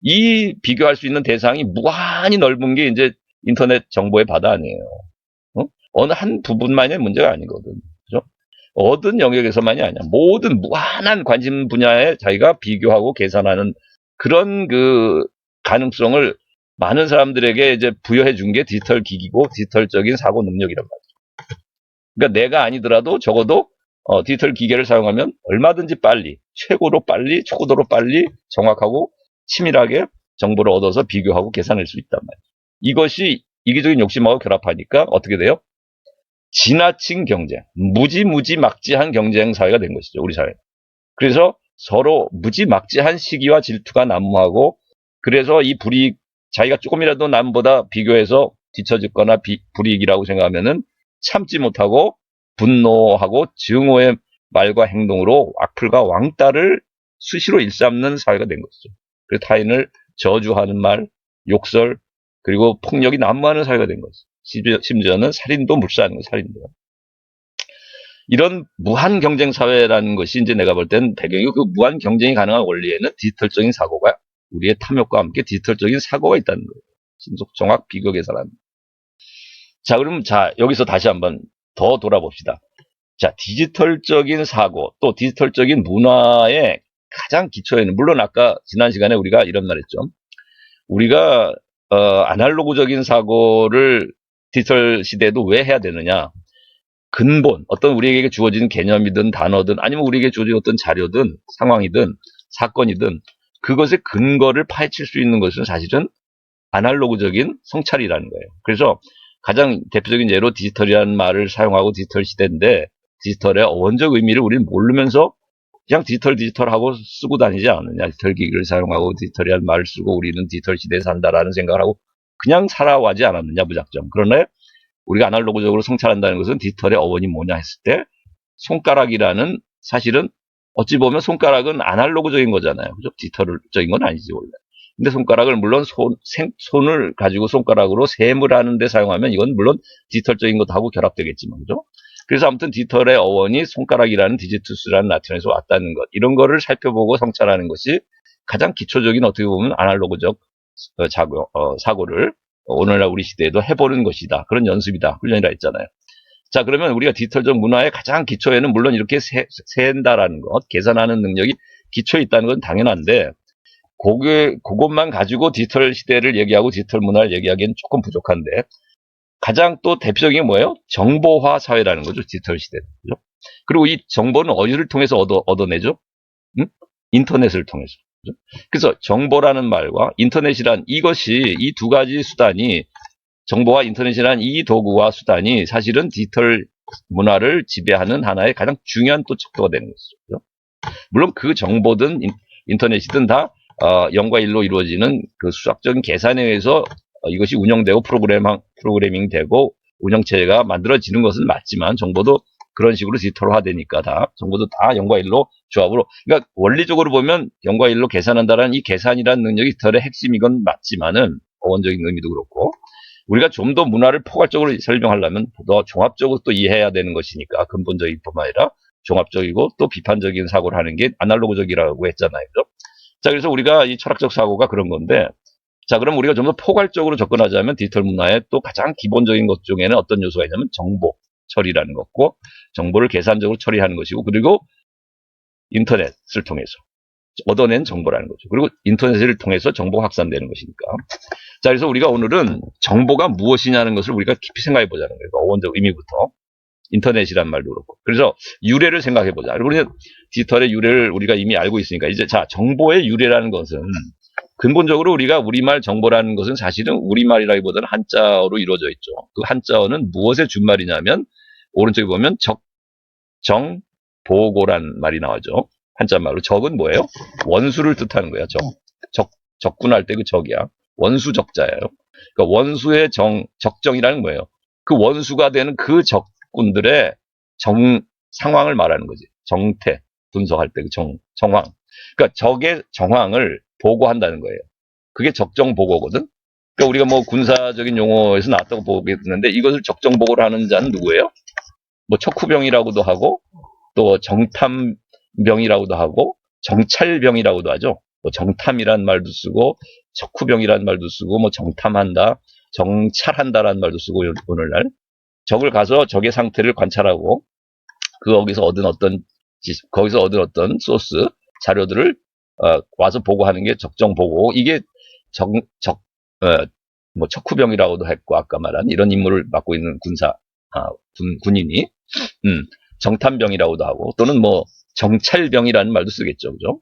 이 비교할 수 있는 대상이 무한히 넓은 게 이제 인터넷 정보의 바다 아니에요. 어느 한 부분만의 문제가 아니거든. 그죠? 어떤 영역에서만이 아니야. 모든 무한한 관심 분야에 자기가 비교하고 계산하는 그런 그 가능성을 많은 사람들에게 이제 부여해 준 게 디지털 기기고 디지털적인 사고 능력이란 말이죠. 그러니까 내가 아니더라도 적어도 디지털 기계를 사용하면 얼마든지 빨리, 최고로 빨리, 초고도로 빨리, 정확하고 치밀하게 정보를 얻어서 비교하고 계산할 수 있단 말이에요. 이것이 이기적인 욕심하고 결합하니까 어떻게 돼요? 지나친 경쟁, 무지막지한 경쟁 사회가 된 것이죠, 우리 사회. 그래서 서로 무지막지한 시기와 질투가 난무하고, 그래서 이 불이익, 자기가 조금이라도 남보다 비교해서 뒤처졌거나 불이익이라고 생각하면은 참지 못하고 분노하고 증오의 말과 행동으로 악플과 왕따를 수시로 일삼는 사회가 된 것이죠. 그래서 타인을 저주하는 말, 욕설, 그리고 폭력이 난무하는 사회가 된 것이죠. 심지어는 살인도 물사하는 거예요, 살인도. 이런 무한 경쟁 사회라는 것이 이제 내가 볼 땐 배경이 그 무한 경쟁이 가능한 원리에는 디지털적인 사고가 우리의 탐욕과 함께 디지털적인 사고가 있다는 거예요. 신속 정확 비교 계산하는. 자, 그럼 여기서 다시 한번 더 돌아봅시다. 자, 디지털적인 사고 또 디지털적인 문화의 가장 기초에는 물론 아까 지난 시간에 우리가 이런 말 했죠. 우리가 아날로그적인 사고를 디지털 시대에도 왜 해야 되느냐. 근본, 어떤 우리에게 주어진 개념이든 단어든 아니면 우리에게 주어진 어떤 자료든 상황이든 사건이든 그것의 근거를 파헤칠 수 있는 것은 사실은 아날로그적인 성찰이라는 거예요. 그래서 가장 대표적인 예로 디지털이라는 말을 사용하고 디지털 시대인데 디지털의 어원적 의미를 우리는 모르면서 그냥 디지털하고 쓰고 다니지 않느냐. 디지털 기기를 사용하고 디지털이라는 말을 쓰고 우리는 디지털 시대에 산다라는 생각을 하고 그냥 살아가지 않았느냐, 무작정. 그러나 우리가 아날로그적으로 성찰한다는 것은 디지털의 어원이 뭐냐 했을 때 손가락이라는 사실은 어찌 보면 손가락은 아날로그적인 거잖아요. 그죠? 디지털적인 건 아니지, 원래. 근데 손가락을 물론 손을 가지고 손가락으로 셈을 하는데 사용하면 이건 물론 디지털적인 것하고 결합되겠지만, 그죠? 그래서 아무튼 디지털의 어원이 손가락이라는 디지투스라는 라틴어에서 왔다는 것. 이런 거를 살펴보고 성찰하는 것이 가장 기초적인 어떻게 보면 아날로그적 사고를 오늘날 우리 시대에도 해보는 것이다. 그런 연습이다. 훈련이라 했잖아요. 자, 그러면 우리가 디지털적 문화의 가장 기초에는 물론 이렇게 센다라는 것, 계산하는 능력이 기초에 있다는 건 당연한데 그것만 가지고 디지털 시대를 얘기하고 디지털 문화를 얘기하기엔 조금 부족한데 가장 또 대표적인 게 뭐예요? 정보화 사회라는 거죠. 디지털 시대. 그죠? 그리고 이 정보는 어디를 통해서 얻어내죠? 응? 인터넷을 통해서. 그죠? 그래서 정보라는 말과 인터넷이란 이것이 이 두 가지 수단이 정보와 인터넷이란 이 도구와 수단이 사실은 디지털 문화를 지배하는 하나의 가장 중요한 또 척도가 되는 것이죠. 그죠? 물론 그 정보든 인터넷이든 다 0과 1로 이루어지는 그 수학적인 계산에 의해서 이것이 운영되고 프로그래밍 되고 운영체제가 만들어지는 것은 맞지만 정보도 그런 식으로 디지털화되니까 정보도 다 0과 1로 조합으로, 그러니까 원리적으로 보면 0과 1로 계산한다는 이 계산이라는 능력이 디지털의 핵심이건 맞지만은 어원적인 의미도 그렇고 우리가 좀 더 문화를 포괄적으로 설명하려면 더 종합적으로 또 이해해야 되는 것이니까 근본적인 뿐만 아니라 종합적이고 또 비판적인 사고를 하는 게 아날로그적이라고 했잖아요. 그죠? 자, 그래서 우리가 이 철학적 사고가 그런 건데, 자, 그럼 우리가 좀 더 포괄적으로 접근하자면 디지털 문화의 또 가장 기본적인 것 중에는 어떤 요소가 있냐면 정보 처리라는 것고, 정보를 계산적으로 처리하는 것이고, 그리고 인터넷을 통해서 얻어낸 정보라는 거죠. 그리고 인터넷을 통해서 정보가 확산되는 것이니까. 자, 그래서 우리가 오늘은 정보가 무엇이냐는 것을 우리가 깊이 생각해 보자는 거예요. 어원적 의미부터. 인터넷이란 말도 그렇고. 그래서 유래를 생각해 보자. 우리는 디지털의 유래를 우리가 이미 알고 있으니까 이제 정보의 유래라는 것은 근본적으로 우리가 우리말 정보라는 것은 사실은 우리말이라기보다는 한자어로 이루어져 있죠. 그 한자어는 무엇의 준말이냐면 오른쪽에 보면 보고란 말이 나오죠. 한자말로. 적은 뭐예요? 원수를 뜻하는 거야. 적군할 때 그 적이야. 원수 적자예요. 그러니까 원수의 적정이라는 뭐예요? 그 원수가 되는 그 적군들의 상황을 말하는 거지. 정태, 분석할 때 그 정황. 그러니까 적의 정황을 보고한다는 거예요. 그게 적정보고거든. 그러니까 우리가 뭐 군사적인 용어에서 나왔다고 보겠는데 이것을 적정보고를 하는 자는 누구예요? 뭐 척후병이라고도 하고 또 정탐병이라고도 하고 정찰병이라고도 하죠. 뭐 정탐이란 말도 쓰고 척후병이란 말도 쓰고 뭐 정탐한다, 정찰한다라는 말도 쓰고 오늘날 적을 가서 적의 상태를 관찰하고 거기서 얻은 어떤 소스 자료들을 와서 보고하는 게 적정 보고 이게 뭐 척후병이라고도 했고 아까 말한 이런 임무를 맡고 있는 군인이 정탐병이라고도 하고 또는 뭐 정찰병이라는 말도 쓰겠죠, 그죠?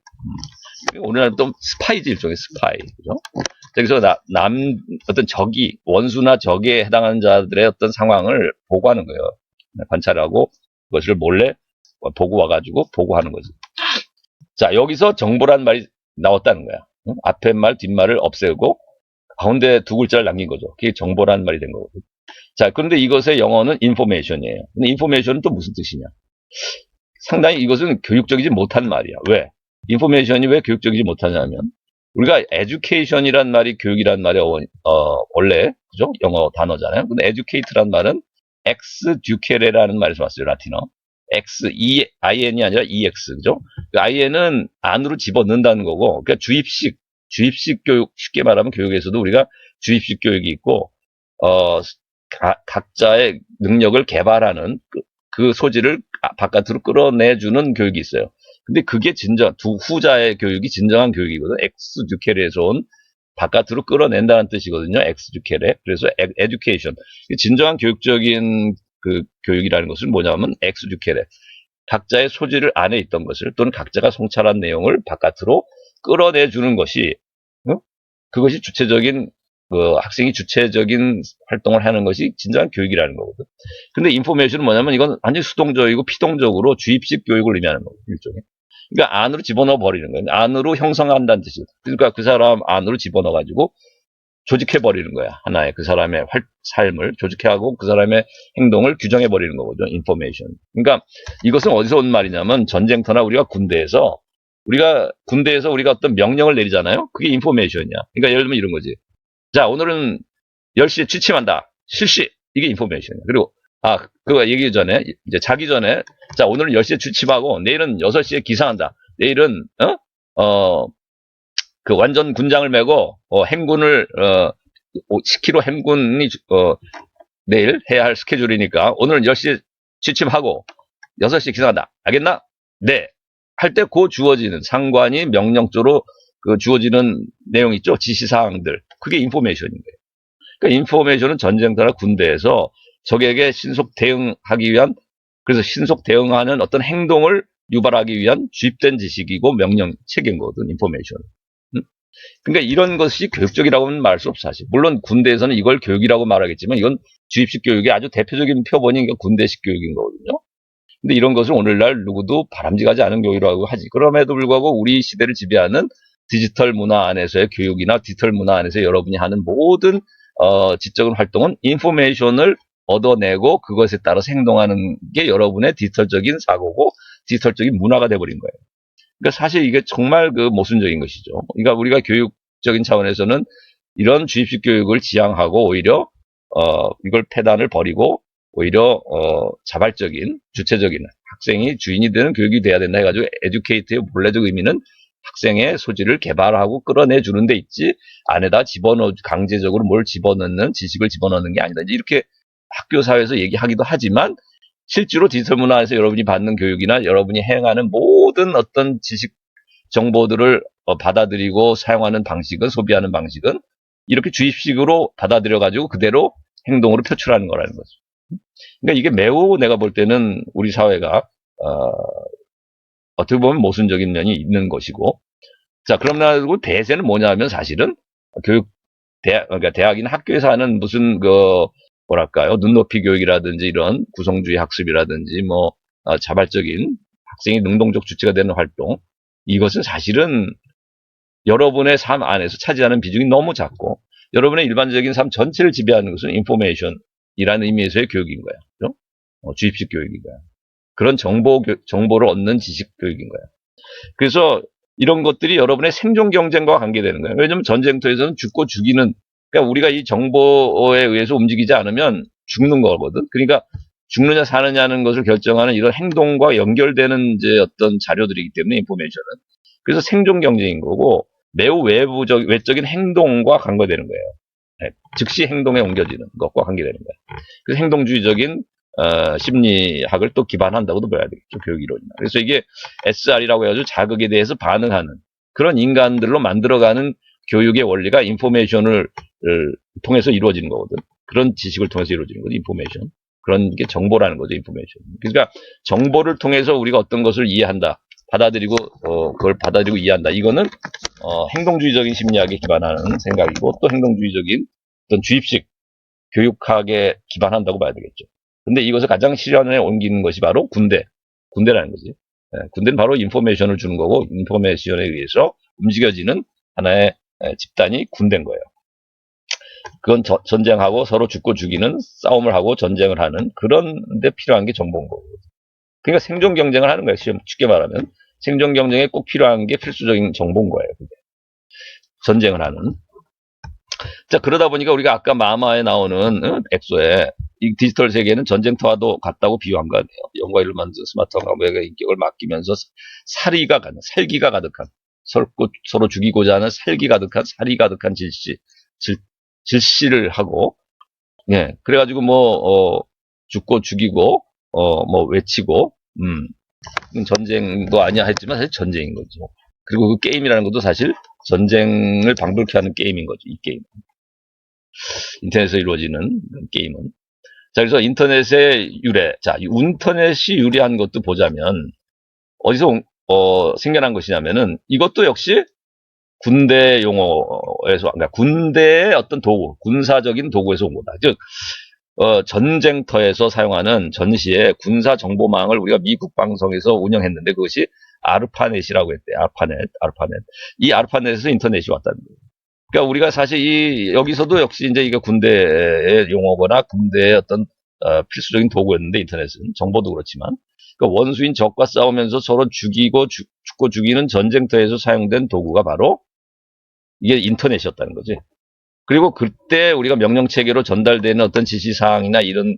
우리나라 또 스파이지 일종의 스파이, 그죠? 그래서 어떤 원수나 적에 해당하는 자들의 어떤 상황을 보고하는 거예요. 관찰하고 그것을 몰래 보고 와가지고 보고하는 거지. 자, 여기서 정보란 말이 나왔다는 거야. 앞에 말, 뒷말을 없애고 가운데 두 글자를 남긴 거죠. 그게 정보란 말이 된 거거든. 자, 그런데 이것의 영어는 information이에요. 근데 information은 또 무슨 뜻이냐? 상당히 이것은 교육적이지 못한 말이야. 왜? information이 왜 교육적이지 못하냐면 우리가 education이란 말이 교육이란 말이 원래 그죠? 영어 단어잖아요. 근데 educate란 말은 ex ducere라는 말에서 왔어요. 라틴어. in이 아니라 ex, 그죠? 그 in은 안으로 집어넣는다는 거고, 그러니까 주입식 교육, 쉽게 말하면 교육에서도 우리가 주입식 교육이 있고, 각자의 능력을 개발하는 그 소질을 바깥으로 끌어내주는 교육이 있어요. 근데 그게 후자의 교육이 진정한 교육이거든. 엑스 듀케레에서 온 바깥으로 끌어낸다는 뜻이거든요. 엑스 듀케레. 그래서 에듀케이션. 진정한 교육적인 그 교육이라는 것은 뭐냐면 엑스 듀케레. 각자의 소질을 안에 있던 것을 또는 각자가 성찰한 내용을 바깥으로 끌어내주는 것이 그것이 학생이 주체적인 활동을 하는 것이 진정한 교육이라는 거거든. 근데 인포메이션은 뭐냐면 이건 완전히 수동적이고 피동적으로 주입식 교육을 의미하는 거거든, 일종의. 그러니까 안으로 집어넣어 버리는 거예요. 안으로 형성한다는 뜻이거든. 그러니까 그 사람 안으로 집어넣어 가지고 조직해 버리는 거야. 하나의 그 사람의 삶을 조직해하고 그 사람의 행동을 규정해 버리는 거거든요. 인포메이션. 그러니까 이것은 어디서 온 말이냐면 전쟁터나 우리가 군대에서 우리가 어떤 명령을 내리잖아요. 그게 인포메이션이야. 그러니까 예를 들면 이런 거지. 자, 오늘은 10시에 취침한다. 실시. 이게 인포메이션이야. 그리고 그거 얘기 전에 이제 자기 전에 자, 오늘은 10시에 취침하고 내일은 6시에 기상한다. 내일은 그 완전 군장을 메고 행군을 10km 행군이 내일 해야 할 스케줄이니까 오늘은 10시에 취침하고 6시에 기상한다. 알겠나? 네. 할 때 주어지는 상관이 명령조로 그 주어지는 내용 있죠? 지시사항들. 그게 인포메이션인 거예요. 그러니까 인포메이션은 전쟁터나 군대에서 적에게 신속 대응하기 위한 그래서 신속 대응하는 어떤 행동을 유발하기 위한 주입된 지식이고 명령 체계인 거거든, 인포메이션. 그러니까 이런 것이 교육적이라고는 말할 수 없어, 사실. 물론 군대에서는 이걸 교육이라고 말하겠지만 이건 주입식 교육의 아주 대표적인 표본이 군대식 교육인 거거든요. 근데 이런 것을 오늘날 누구도 바람직하지 않은 교육이라고 하지. 그럼에도 불구하고 우리 시대를 지배하는 디지털 문화 안에서의 교육이나 디지털 문화 안에서 여러분이 하는 모든 지적인 활동은 인포메이션을 얻어내고 그것에 따라서 행동하는 게 여러분의 디지털적인 사고고 디지털적인 문화가 돼버린 거예요. 그러니까 사실 이게 정말 그 모순적인 것이죠. 그러니까 우리가 교육적인 차원에서는 이런 주입식 교육을 지향하고 오히려 이걸 폐단을 버리고 오히려 자발적인 주체적인 학생이 주인이 되는 교육이 돼야 된다 해가지고 에듀케이트의 본래적 의미는 학생의 소질을 개발하고 끌어내주는 데 있지 안에다 강제적으로 뭘 집어넣는 지식을 집어넣는 게 아니다. 이렇게 학교 사회에서 얘기하기도 하지만 실제로 디지털 문화에서 여러분이 받는 교육이나 여러분이 행하는 모든 어떤 지식 정보들을 받아들이고 사용하는 방식은 소비하는 방식은 이렇게 주입식으로 받아들여가지고 그대로 행동으로 표출하는 거라는 거죠. 그러니까 이게 매우 내가 볼 때는 우리 사회가 어떻게 보면 모순적인 면이 있는 것이고 자 그러면 대세는 뭐냐면 사실은 그러니까 대학이나 학교에서 하는 무슨 뭐랄까요 눈높이 교육이라든지 이런 구성주의 학습이라든지 뭐 자발적인 학생이 능동적 주체가 되는 활동 이것은 사실은 여러분의 삶 안에서 차지하는 비중이 너무 작고 여러분의 일반적인 삶 전체를 지배하는 것은 인포메이션이라는 의미에서의 교육인 거야. 그렇죠? 주입식 교육인 거야. 그런 정보를 얻는 지식 교육인 거야. 그래서 이런 것들이 여러분의 생존 경쟁과 관계되는 거예요. 왜냐하면 전쟁터에서는 죽고 죽이는 그러니까 우리가 이 정보에 의해서 움직이지 않으면 죽는 거거든. 그러니까 죽느냐 사느냐는 것을 결정하는 이런 행동과 연결되는 이제 어떤 자료들이기 때문에 인포메이션은 그래서 생존 경쟁인 거고 매우 외적인 행동과 관계되는 거예요. 네, 즉시 행동에 옮겨지는 것과 관계되는 거예요. 그래서 행동주의적인 심리학을 또 기반한다고도 봐야 되겠죠. 교육 이론이나. 그래서 이게 SR이라고 해가지고 자극에 대해서 반응하는 그런 인간들로 만들어가는 교육의 원리가 인포메이션을 통해서 이루어지는 거거든. 그런 지식을 통해서 이루어지는 거죠. 인포메이션. 그런 게 정보라는 거죠. 인포메이션. 그러니까 정보를 통해서 우리가 어떤 것을 이해한다. 받아들이고 그걸 받아들이고 이해한다. 이거는 행동주의적인 심리학에 기반하는 생각이고 또 행동주의적인 어떤 주입식 교육학에 기반한다고 봐야 되겠죠. 근데 이것을 가장 실현에 옮기는 것이 바로 군대라는 거지. 군대는 바로 인포메이션을 주는 거고 인포메이션에 의해서 움직여지는 하나의 집단이 군대인 거예요. 그건 전쟁하고 서로 죽고 죽이는 싸움을 하고 전쟁을 하는 그런 데 필요한 게 정보인 거고. 그러니까 생존 경쟁을 하는 거예요. 쉽게 말하면 생존 경쟁에 꼭 필요한 게 필수적인 정보인 거예요. 그게. 전쟁을 하는. 자, 그러다 보니까 우리가 아까 마마에 나오는 엑소에 이 디지털 세계는 전쟁터와도 같다고 비유한 거 아니에요. 영과 일로 만든 스마트한 외의 인격을 맡기면서 살기가 가득한 서로 죽이고자 하는 살기 가득한 살이 가득한 질시를 하고 예 그래가지고 죽고 죽이고 외치고 전쟁도 아니야 했지만 사실 전쟁인 거죠. 그리고 그 게임이라는 것도 사실 전쟁을 방불케 하는 게임인 거죠. 이 게임. 인터넷에서 이루어지는 게임은. 자, 그래서 인터넷의 유래. 자, 인터넷이 유래한 것도 보자면, 어디서, 생겨난 것이냐면은, 이것도 역시 군대 용어에서, 그러니까 군대의 어떤 도구, 군사적인 도구에서 온 거다. 즉, 전쟁터에서 사용하는 전시에 군사 정보망을 우리가 미 국방성에서 운영했는데, 그것이 아르파넷이라고 했대요. 아르파넷. 이 아르파넷에서 인터넷이 왔다는 거예요. 그러니까 우리가 사실 여기서도 역시 이제 이게 군대의 용어거나 군대의 어떤 필수적인 도구였는데 인터넷은 정보도 그렇지만 그러니까 원수인 적과 싸우면서 서로 죽고 죽이는 전쟁터에서 사용된 도구가 바로 이게 인터넷이었다는 거지. 그리고 그때 우리가 명령 체계로 전달되는 어떤 지시사항이나 이런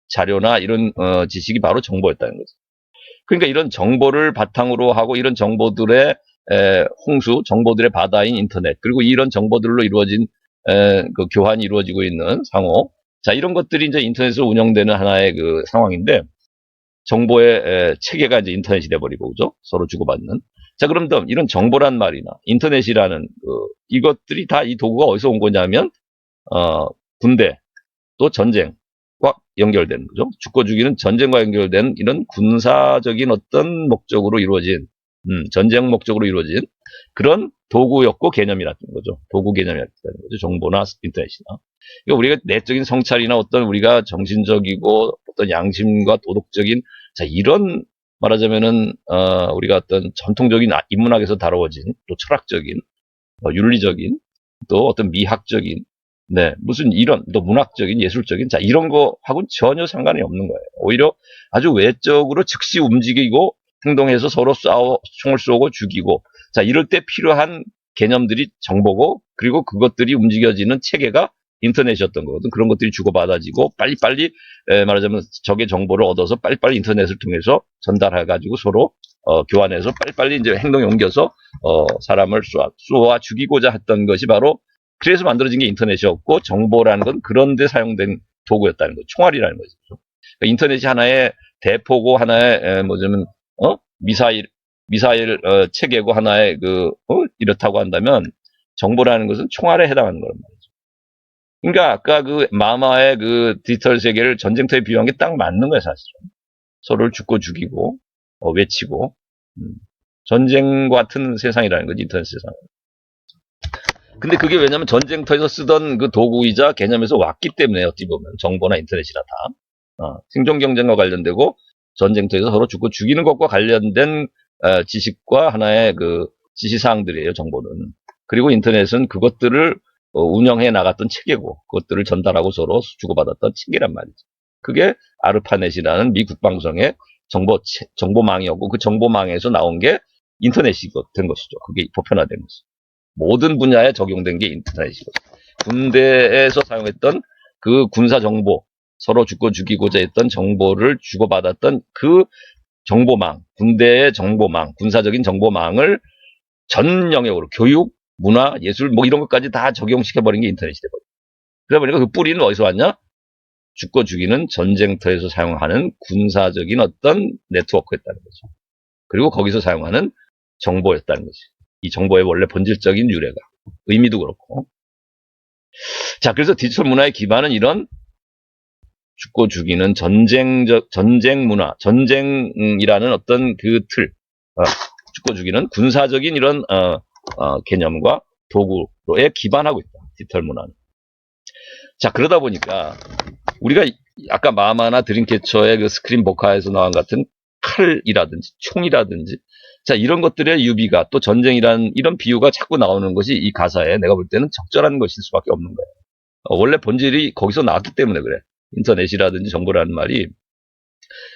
자료나 이런 지식이 바로 정보였다는 거지. 그러니까 이런 정보를 바탕으로 하고 이런 정보들의 홍수, 정보들의 바다인 인터넷, 그리고 이런 정보들로 이루어진 그 교환이 이루어지고 있는 상호. 자, 이런 것들이 이제 인터넷으로 운영되는 하나의 그 상황인데, 정보의 체계가 이제 인터넷이 돼버리고, 그죠? 서로 주고받는. 자, 그럼 이런 정보란 말이나, 인터넷이라는, 이것들이 다 이 도구가 어디서 온 거냐면, 군대, 또 전쟁과 연결되는 거죠. 죽고 죽이는 전쟁과 연결된 이런 군사적인 어떤 목적으로 이루어진 전쟁 목적으로 이루어진 그런 도구였고 개념이라는 거죠. 도구 개념이라는 거죠. 정보나 인터넷이나. 그러니까 우리가 내적인 성찰이나 어떤 우리가 정신적이고 어떤 양심과 도덕적인 자 이런 말하자면은 우리가 어떤 전통적인 인문학에서 다루어진 또 철학적인 윤리적인 또 어떤 미학적인 네 무슨 이런 또 문학적인 예술적인 자 이런 거하고는 전혀 상관이 없는 거예요. 오히려 아주 외적으로 즉시 움직이고 행동해서 서로 총을 쏘고 죽이고 자 이럴 때 필요한 개념들이 정보고 그리고 그것들이 움직여지는 체계가 인터넷이었던 거거든. 그런 것들이 주고받아지고 빨리빨리 말하자면 적의 정보를 얻어서 빨리빨리 인터넷을 통해서 전달해가지고 서로 교환해서 빨리빨리 이제 행동에 옮겨서 사람을 쏘아 죽이고자 했던 것이 바로 그래서 만들어진 게 인터넷이었고 정보라는 건 그런 데 사용된 도구였다는 거죠. 총알이라는 거죠. 그러니까 인터넷이 하나의 대포고 하나의 뭐냐면 미사일 체계고 하나의 이렇다고 한다면 정보라는 것은 총알에 해당하는 거란 말이죠. 그러니까 아까 그 마마의 그 디지털 세계를 전쟁터에 비유한 게 딱 맞는 거예요, 사실은. 서로를 죽고 죽이고 외치고 전쟁 같은 세상이라는 거지 인터넷 세상. 근데 그게 왜냐면 전쟁터에서 쓰던 그 도구이자 개념에서 왔기 때문에 어찌 보면 정보나 인터넷이나 다 생존 경쟁과 관련되고 전쟁터에서 서로 죽고 죽이는 것과 관련된 지식과 하나의 그 지시사항들이에요, 정보는. 그리고 인터넷은 그것들을 운영해 나갔던 체계고, 그것들을 전달하고 서로 주고받았던 체계란 말이죠. 그게 아르파넷이라는 미 국방성의 정보망이었고, 그 정보망에서 나온 게 인터넷이 된 것이죠. 그게 보편화된 것이죠. 모든 분야에 적용된 게 인터넷이거든요. 군대에서 사용했던 그 군사 정보, 서로 죽고 죽이고자 했던 정보를 주고받았던 그 정보망, 군대의 정보망, 군사적인 정보망을 전 영역으로 교육, 문화, 예술 뭐 이런 것까지 다 적용시켜버린 게 인터넷이 돼버려요. 그러다 보니까 그 뿌리는 어디서 왔냐? 죽고 죽이는 전쟁터에서 사용하는 군사적인 어떤 네트워크였다는 거죠. 그리고 거기서 사용하는 정보였다는 거지. 이 정보의 원래 본질적인 유래가. 의미도 그렇고. 자, 그래서 디지털 문화의 기반은 이런 죽고 죽이는 전쟁 문화, 전쟁이라는 어떤 그 틀, 죽고 죽이는 군사적인 이런, 개념과 도구에 기반하고 있다. 디지털 문화는. 자, 그러다 보니까 우리가 아까 마마나 드림캐쳐의 그 스크린 복화에서 나온 같은 칼이라든지 총이라든지 자, 이런 것들의 유비가 또 전쟁이라는 이런 비유가 자꾸 나오는 것이 이 가사에 내가 볼 때는 적절한 것일 수밖에 없는 거예요. 원래 본질이 거기서 나왔기 때문에 그래. 인터넷이라든지 정보라는 말이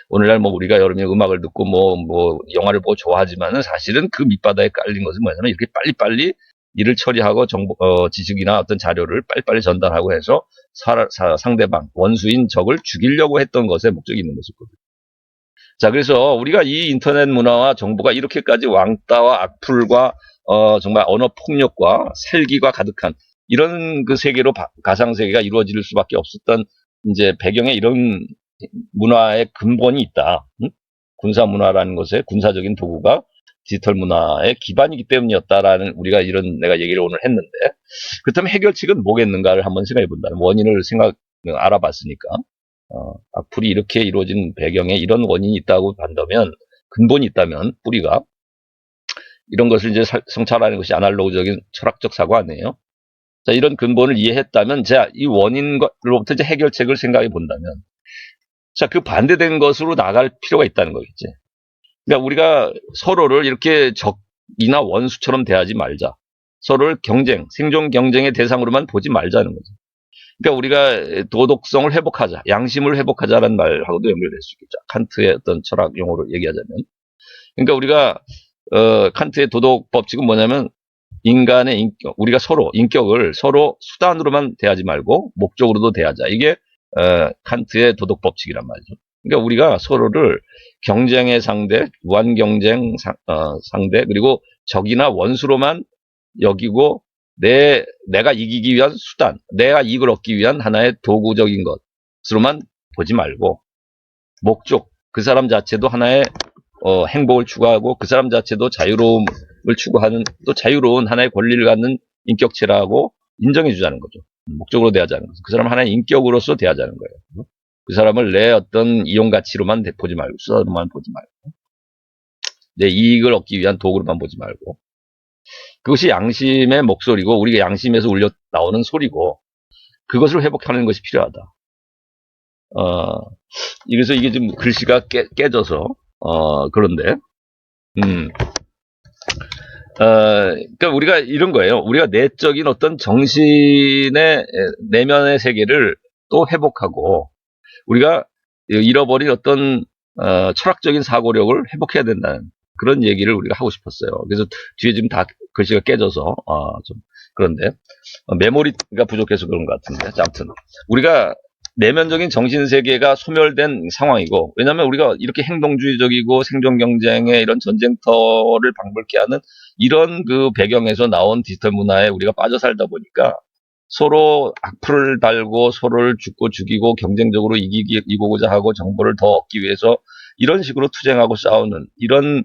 오늘날 뭐 우리가 여러분이 음악을 듣고 뭐 영화를 보고 좋아하지만은 사실은 그 밑바닥에 깔린 것은 뭐냐면 이렇게 빨리빨리 일을 처리하고 정보, 지식이나 어떤 자료를 빨리빨리 전달하고 해서 상대방, 원수인 적을 죽이려고 했던 것에 목적이 있는 것이거든요. 자, 그래서 우리가 이 인터넷 문화와 정보가 이렇게까지 왕따와 악플과 정말 언어 폭력과 살기가 가득한 이런 그 세계로 가상 세계가 이루어질 수밖에 없었던 이제 배경에 이런 문화의 근본이 있다. 응? 군사 문화라는 것의 군사적인 도구가 디지털 문화의 기반이기 때문이었다라는 우리가 이런 내가 얘기를 오늘 했는데 그렇다면 해결책은 뭐겠는가를 한번 생각해 본다면 원인을 알아봤으니까 악플이 이렇게 이루어진 배경에 이런 원인이 있다고 한다면 근본이 있다면 뿌리가 이런 것을 이제 성찰하는 것이 아날로그적인 철학적 사고 아니에요? 자, 이런 근본을 이해했다면 자, 이 원인으로부터 이제 해결책을 생각해 본다면 자, 그 반대된 것으로 나갈 필요가 있다는 거겠지. 그러니까 우리가 서로를 이렇게 적이나 원수처럼 대하지 말자. 서로를 생존 경쟁의 대상으로만 보지 말자는 거죠. 그러니까 우리가 도덕성을 회복하자, 양심을 회복하자라는 말하고도 연결될 수 있겠죠. 칸트의 어떤 철학 용어로 얘기하자면. 그러니까 우리가 칸트의 도덕 법칙은 뭐냐면 인간의 인격, 우리가 서로 인격을 서로 수단으로만 대하지 말고 목적으로도 대하자. 이게 칸트의 도덕 법칙이란 말이죠. 그러니까 우리가 서로를 경쟁의 상대, 무한 경쟁 상대, 그리고 적이나 원수로만 여기고 내가 이기기 위한 수단, 내가 이익을 얻기 위한 하나의 도구적인 것으로만 보지 말고 목적, 그 사람 자체도 하나의 행복을 추구하고 그 사람 자체도 자유로움을 추구하는 또 자유로운 하나의 권리를 갖는 인격체라고 인정해 주자는 거죠. 목적으로 대하자는 거죠. 그 사람 하나의 인격으로서 대하자는 거예요. 그 사람을 내 어떤 이용 가치로만 보지 말고 수단으로만 보지 말고 내 이익을 얻기 위한 도구로만 보지 말고 그것이 양심의 목소리고 우리가 양심에서 울려 나오는 소리고 그것을 회복하는 것이 필요하다. 그래서 이게 좀 글씨가 깨져서 그런데 그러니까 우리가 이런 거예요. 우리가 내적인 어떤 정신의 내면의 세계를 또 회복하고 우리가 잃어버린 어떤 철학적인 사고력을 회복해야 된다는 그런 얘기를 우리가 하고 싶었어요. 그래서 뒤에 지금 다 글씨가 깨져서 좀 그런데 메모리가 부족해서 그런 것 같은데 아무튼 우리가 내면적인 정신세계가 소멸된 상황이고 왜냐하면 우리가 이렇게 행동주의적이고 생존 경쟁의 이런 전쟁터를 방불케 하는 이런 그 배경에서 나온 디지털 문화에 우리가 빠져 살다 보니까 서로 악플을 달고 서로를 죽고 죽이고 경쟁적으로 이기고자 하고 정보를 더 얻기 위해서 이런 식으로 투쟁하고 싸우는 이런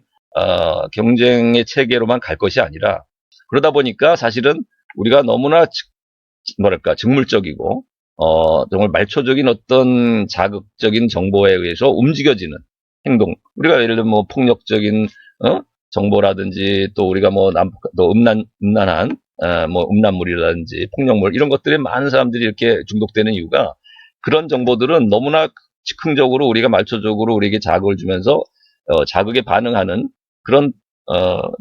경쟁의 체계로만 갈 것이 아니라 그러다 보니까 사실은 우리가 너무나 직물적이고 정말 말초적인 어떤 자극적인 정보에 의해서 움직여지는 행동. 우리가 예를 들면 뭐 폭력적인 정보라든지 또 우리가 또 음란한 뭐 음란물이라든지 폭력물 이런 것들에 많은 사람들이 이렇게 중독되는 이유가 그런 정보들은 너무나 즉흥적으로 우리가 말초적으로 우리에게 자극을 주면서 자극에 반응하는 그런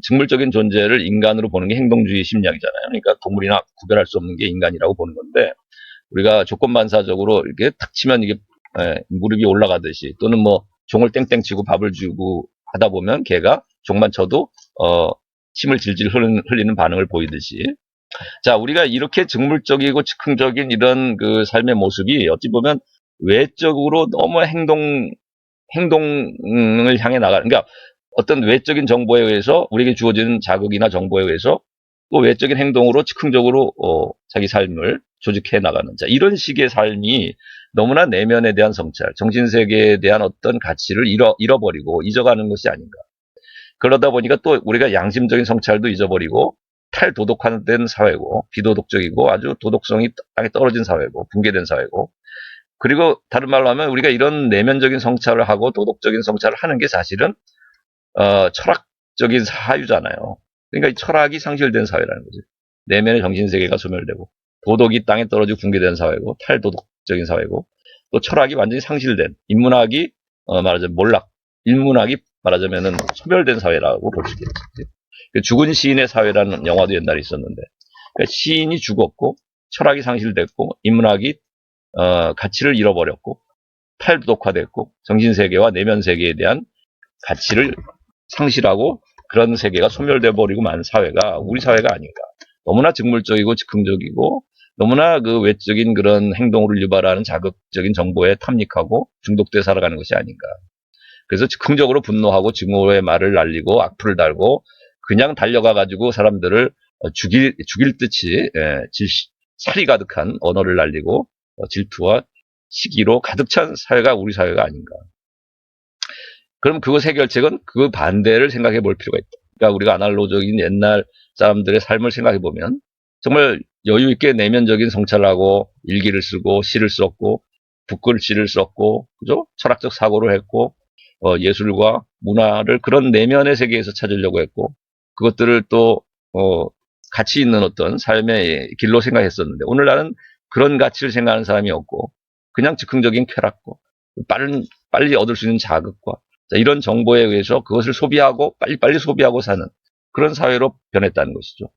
직물적인 존재를 인간으로 보는 게 행동주의 심리학이잖아요. 그러니까 동물이나 구별할 수 없는 게 인간이라고 보는 건데 우리가 조건반사적으로 이렇게 탁 치면 이게 무릎이 올라가듯이 또는 뭐 종을 땡땡 치고 밥을 주고 하다 보면 개가 종만 쳐도 침을 질질 흘리는 반응을 보이듯이 자 우리가 이렇게 직물적이고 즉흥적인 이런 그 삶의 모습이 어찌 보면 외적으로 너무 행동을 향해 나가는 그러니까 어떤 외적인 정보에 의해서 우리에게 주어지는 자극이나 정보에 의해서 또 외적인 행동으로 즉흥적으로 자기 삶을 조직해 나가는 자 이런 식의 삶이 너무나 내면에 대한 성찰, 정신세계에 대한 어떤 가치를 잃어버리고 잊어가는 것이 아닌가. 그러다 보니까 또 우리가 양심적인 성찰도 잊어버리고 탈도덕화된 사회고 비도덕적이고 아주 도덕성이 땅에 떨어진 사회고 붕괴된 사회고, 그리고 다른 말로 하면 우리가 이런 내면적인 성찰을 하고 도덕적인 성찰을 하는 게 사실은 철학적인 사유잖아요. 그러니까 이 철학이 상실된 사회라는 거죠. 내면의 정신세계가 소멸되고 도덕이 땅에 떨어지고 붕괴된 사회고 탈도덕적인 사회고, 또 철학이 완전히 상실된, 인문학이 말하자면 몰락, 인문학이 말하자면은 소멸된 사회라고 볼 수 있겠죠. 죽은 시인의 사회라는 영화도 옛날에 있었는데, 그러니까 시인이 죽었고 철학이 상실됐고 인문학이 가치를 잃어버렸고 탈도덕화됐고 정신세계와 내면세계에 대한 가치를 상실하고 그런 세계가 소멸돼 버리고 만 사회가 우리 사회가 아닌가. 너무나 직물적이고 즉흥적이고 너무나 그 외적인 그런 행동을 유발하는 자극적인 정보에 탐닉하고 중독돼 살아가는 것이 아닌가. 그래서 즉흥적으로 분노하고 증오의 말을 날리고 악플을 달고 그냥 달려가가지고 사람들을 죽일 듯이 살이 가득한 언어를 날리고 질투와 시기로 가득 찬 사회가 우리 사회가 아닌가. 그럼 그것 해결책은 그 반대를 생각해 볼 필요가 있다. 그러니까 우리가 아날로적인 옛날 사람들의 삶을 생각해 보면 정말 여유 있게 내면적인 성찰을 하고 일기를 쓰고 시를 썼고 붓글씨를 썼고, 그죠? 철학적 사고를 했고, 예술과 문화를 그런 내면의 세계에서 찾으려고 했고, 그것들을 또 가치 있는 어떤 삶의 길로 생각했었는데, 오늘날은 그런 가치를 생각하는 사람이 없고 그냥 즉흥적인 쾌락과 빨리 얻을 수 있는 자극과 이런 정보에 의해서 그것을 소비하고 빨리빨리 소비하고 사는 그런 사회로 변했다는 것이죠.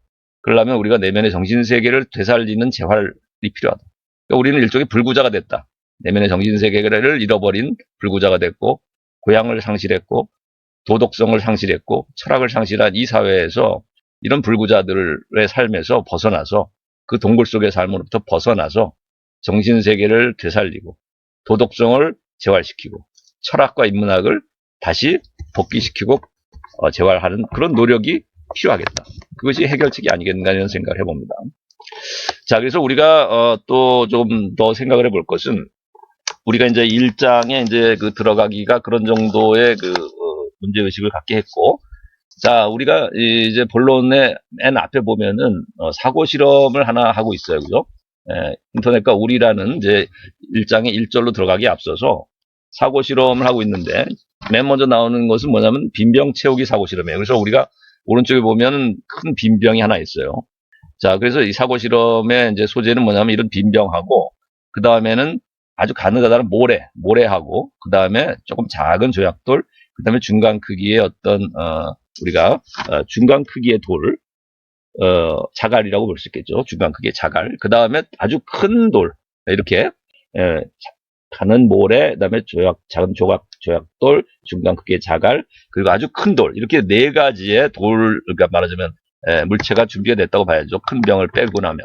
그러려면 우리가 내면의 정신세계를 되살리는 재활이 필요하다. 그러니까 우리는 일종의 불구자가 됐다. 내면의 정신세계를 잃어버린 불구자가 됐고, 고향을 상실했고 도덕성을 상실했고 철학을 상실한 이 사회에서 이런 불구자들의 삶에서 벗어나서, 그 동굴 속의 삶으로부터 벗어나서 정신세계를 되살리고 도덕성을 재활시키고 철학과 인문학을 다시 복귀시키고 재활하는 그런 노력이 필요하겠다. 그것이 해결책이 아니겠는가 이런 생각을 해봅니다. 자, 그래서 우리가 또 좀 더 생각을 해볼 것은, 우리가 이제 1장에 이제 들어가기가 그런 정도의 문제의식을 갖게 했고, 자, 우리가 이제 본론의 맨 앞에 보면은 사고 실험을 하나 하고 있어요. 그죠? 인터넷과 우리라는 이제 1장의 1절로 들어가기 앞서서 사고 실험을 하고 있는데, 맨 먼저 나오는 것은 뭐냐면 빈병 채우기 사고 실험이에요. 그래서 우리가 오른쪽에 보면 큰 빈병이 하나 있어요. 자, 그래서 이 사고 실험의 이제 소재는 뭐냐면 이런 빈병하고, 그 다음에는 아주 가느다란 모래하고, 그 다음에 조금 작은 조약돌, 그 다음에 중간 크기의 어떤, 우리가, 중간 크기의 돌, 자갈이라고 볼 수 있겠죠. 중간 크기의 자갈. 그 다음에 아주 큰 돌, 이렇게, 가는 모래, 그 다음에 작은 조약돌, 중간 크기의 자갈, 그리고 아주 큰 돌, 이렇게 네 가지의 돌, 그러니까 말하자면, 물체가 준비가 됐다고 봐야죠. 큰 병을 빼고 나면.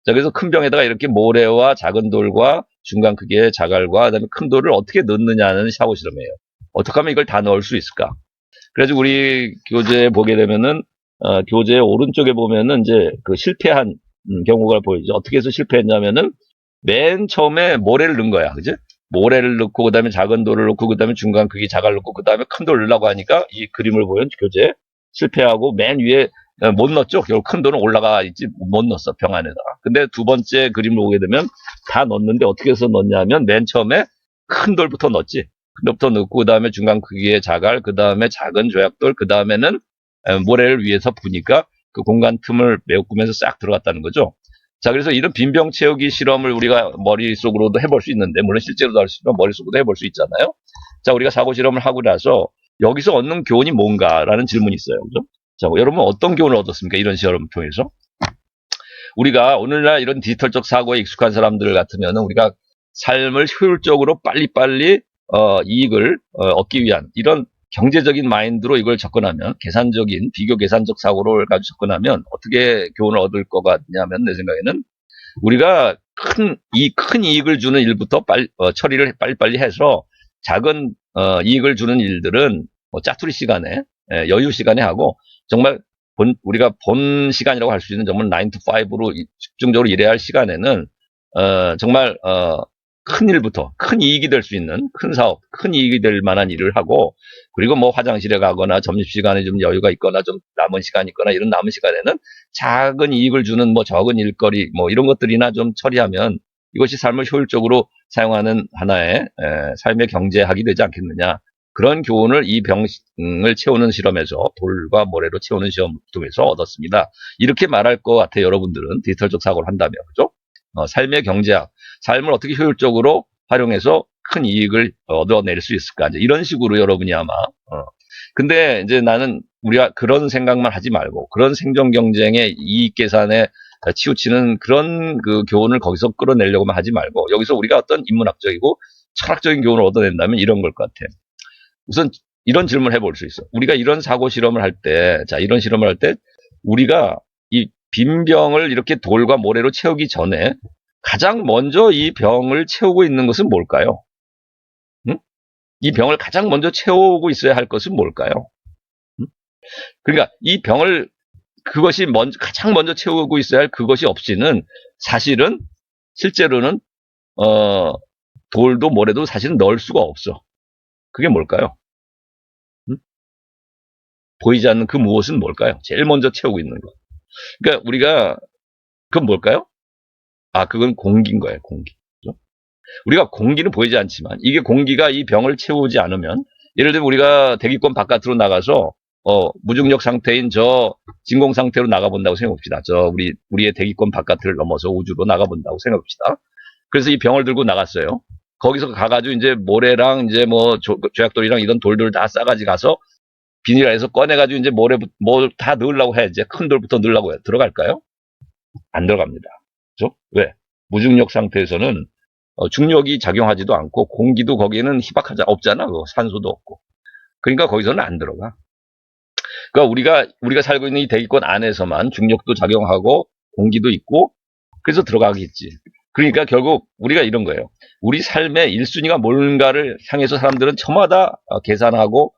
자, 그래서 큰 병에다가 이렇게 모래와 작은 돌과 중간 크기의 자갈과 그다음에 큰 돌을 어떻게 넣느냐는 샤워 실험이에요. 어떻게 하면 이걸 다 넣을 수 있을까? 그래서 우리 교재에 보게 되면은 교재 오른쪽에 보면은 이제 실패한 경우가 보이죠. 어떻게 해서 실패했냐면은 맨 처음에 모래를 넣은 거야, 그지? 모래를 넣고 그다음에 작은 돌을 넣고 그다음에 중간 크기 자갈 넣고 그다음에 큰 돌을 넣으려고 하니까 이 그림을 보면 교재 실패하고 맨 위에 못 넣었죠. 결국 큰 돌은 올라가 있지 못 넣었어, 병 안에다. 근데 두 번째 그림을 보게 되면 다 넣었는데 어떻게 해서 넣냐면 맨 처음에 큰 돌부터 넣었지. 큰 돌부터 넣고 그다음에 중간 크기의 자갈, 그다음에 작은 조약돌, 그다음에는 모래를 위에서 부니까 그 공간 틈을 메꾸면서 싹 들어갔다는 거죠. 자, 그래서 이런 빈병 채우기 실험을 우리가 머릿속으로도 해볼 수 있는데, 물론 실제로도 할 수 있지만 머릿속으로도 해볼 수 있잖아요. 자, 우리가 사고 실험을 하고 나서 여기서 얻는 교훈이 뭔가라는 질문이 있어요. 그죠? 자, 여러분 어떤 교훈을 얻었습니까? 이런 시험을 통해서. 우리가 오늘날 이런 디지털적 사고에 익숙한 사람들 같으면 우리가 삶을 효율적으로 빨리빨리 이익을 얻기 위한 이런 경제적인 마인드로 이걸 접근하면, 계산적인 비교 계산적 사고를 가지고 접근하면 어떻게 교훈을 얻을 것 같냐면, 내 생각에는 우리가 큰 이익을 주는 일부터 처리를 빨리빨리 해서 작은 이익을 주는 일들은 짜투리 시간에, 여유 시간에 하고, 정말 우리가 본 시간이라고 할 수 있는 정말 9 to 5로 집중적으로 일해야 할 시간에는 정말 큰 일부터 큰 이익이 될 수 있는 큰 사업, 큰 이익이 될 만한 일을 하고 그리고 뭐 화장실에 가거나 점심시간에 좀 여유가 있거나 좀 남은 시간이 있거나 이런 남은 시간에는 작은 이익을 주는 뭐 적은 일거리 뭐 이런 것들이나 좀 처리하면 이것이 삶을 효율적으로 사용하는 하나의 삶의 경제학이 되지 않겠느냐. 그런 교훈을 이 병을 채우는 실험에서 돌과 모래로 채우는 시험을 통해서 얻었습니다. 이렇게 말할 것 같아요. 여러분들은 디지털적 사고를 한다면. 그죠? 삶의 경제학, 삶을 어떻게 효율적으로 활용해서 큰 이익을 얻어낼 수 있을까. 이제 이런 식으로 여러분이 아마. 근데 이제 나는 우리가 그런 생각만 하지 말고 그런 생존 경쟁의 이익 계산에 치우치는 그런 그 교훈을 거기서 끌어내려고만 하지 말고 여기서 우리가 어떤 인문학적이고 철학적인 교훈을 얻어낸다면 이런 걸 것 같아. 우선 이런 질문을 해볼 수 있어. 우리가 이런 사고 실험을 할 때, 자, 이런 실험을 할 때 우리가 이 빈 병을 이렇게 돌과 모래로 채우기 전에 가장 먼저 이 병을 채우고 있는 것은 뭘까요? 응? 이 병을 가장 먼저 채우고 있어야 할 것은 뭘까요? 응? 그러니까 이 병을 그것이 가장 먼저 채우고 있어야 할 그것이 없이는 사실은 실제로는 돌도 모래도 사실은 넣을 수가 없어. 그게 뭘까요? 응? 보이지 않는 그 무엇은 뭘까요? 제일 먼저 채우고 있는 거. 그러니까 우리가 그건 뭘까요? 그건 공기인 거예요. 공기. 그죠? 우리가 공기는 보이지 않지만 이게 공기가 이 병을 채우지 않으면 예를 들면 우리가 대기권 바깥으로 나가서 무중력 상태인 저 진공 상태로 나가본다고 생각합시다. 우리의 대기권 바깥을 넘어서 우주로 나가본다고 생각합시다. 그래서 이 병을 들고 나갔어요. 거기서 가가지고 이제 모래랑 이제 뭐 조약돌이랑 이런 돌들을 다 싸가지 가서 비닐에서 꺼내가지고 이제 뭐 다 넣으려고 해. 이제 큰 돌부터 넣으려고 해. 들어갈까요? 안 들어갑니다. 그죠? 왜? 무중력 상태에서는 중력이 작용하지도 않고 공기도 거기에는 희박하지 없잖아. 산소도 없고. 그러니까 거기서는 안 들어가. 그러니까 우리가 살고 있는 이 대기권 안에서만 중력도 작용하고 공기도 있고 그래서 들어가겠지. 그러니까 결국 우리가 이런 거예요. 우리 삶의 1순위가 뭔가를 향해서 사람들은 저마다 계산하고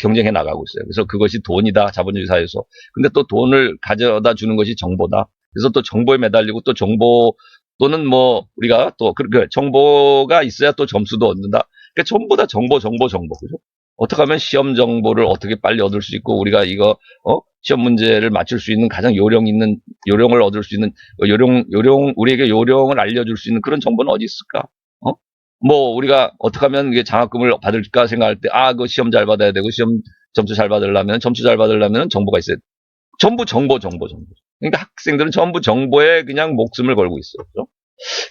경쟁해 나가고 있어요. 그래서 그것이 돈이다. 자본주의 사회에서. 근데 또 돈을 가져다 주는 것이 정보다. 그래서 또 정보에 매달리고 또 정보 또는 뭐 우리가 또 정보가 있어야 또 점수도 얻는다. 그러니까 전부 다 정보. 그죠? 어떻게 하면 시험 정보를 어떻게 빨리 얻을 수 있고 우리가 이거 시험 문제를 맞출 수 있는 가장 요령을 얻을 수 있는 우리에게 요령을 알려줄 수 있는 그런 정보는 어디 있을까? 뭐 우리가 어떻게 하면 이게 장학금을 받을까 생각할 때 그 시험 잘 받아야 되고 시험 점수 잘 받으려면 정보가 있어요. 전부 정보. 그러니까 학생들은 전부 정보에 그냥 목숨을 걸고 있어요. 그렇죠?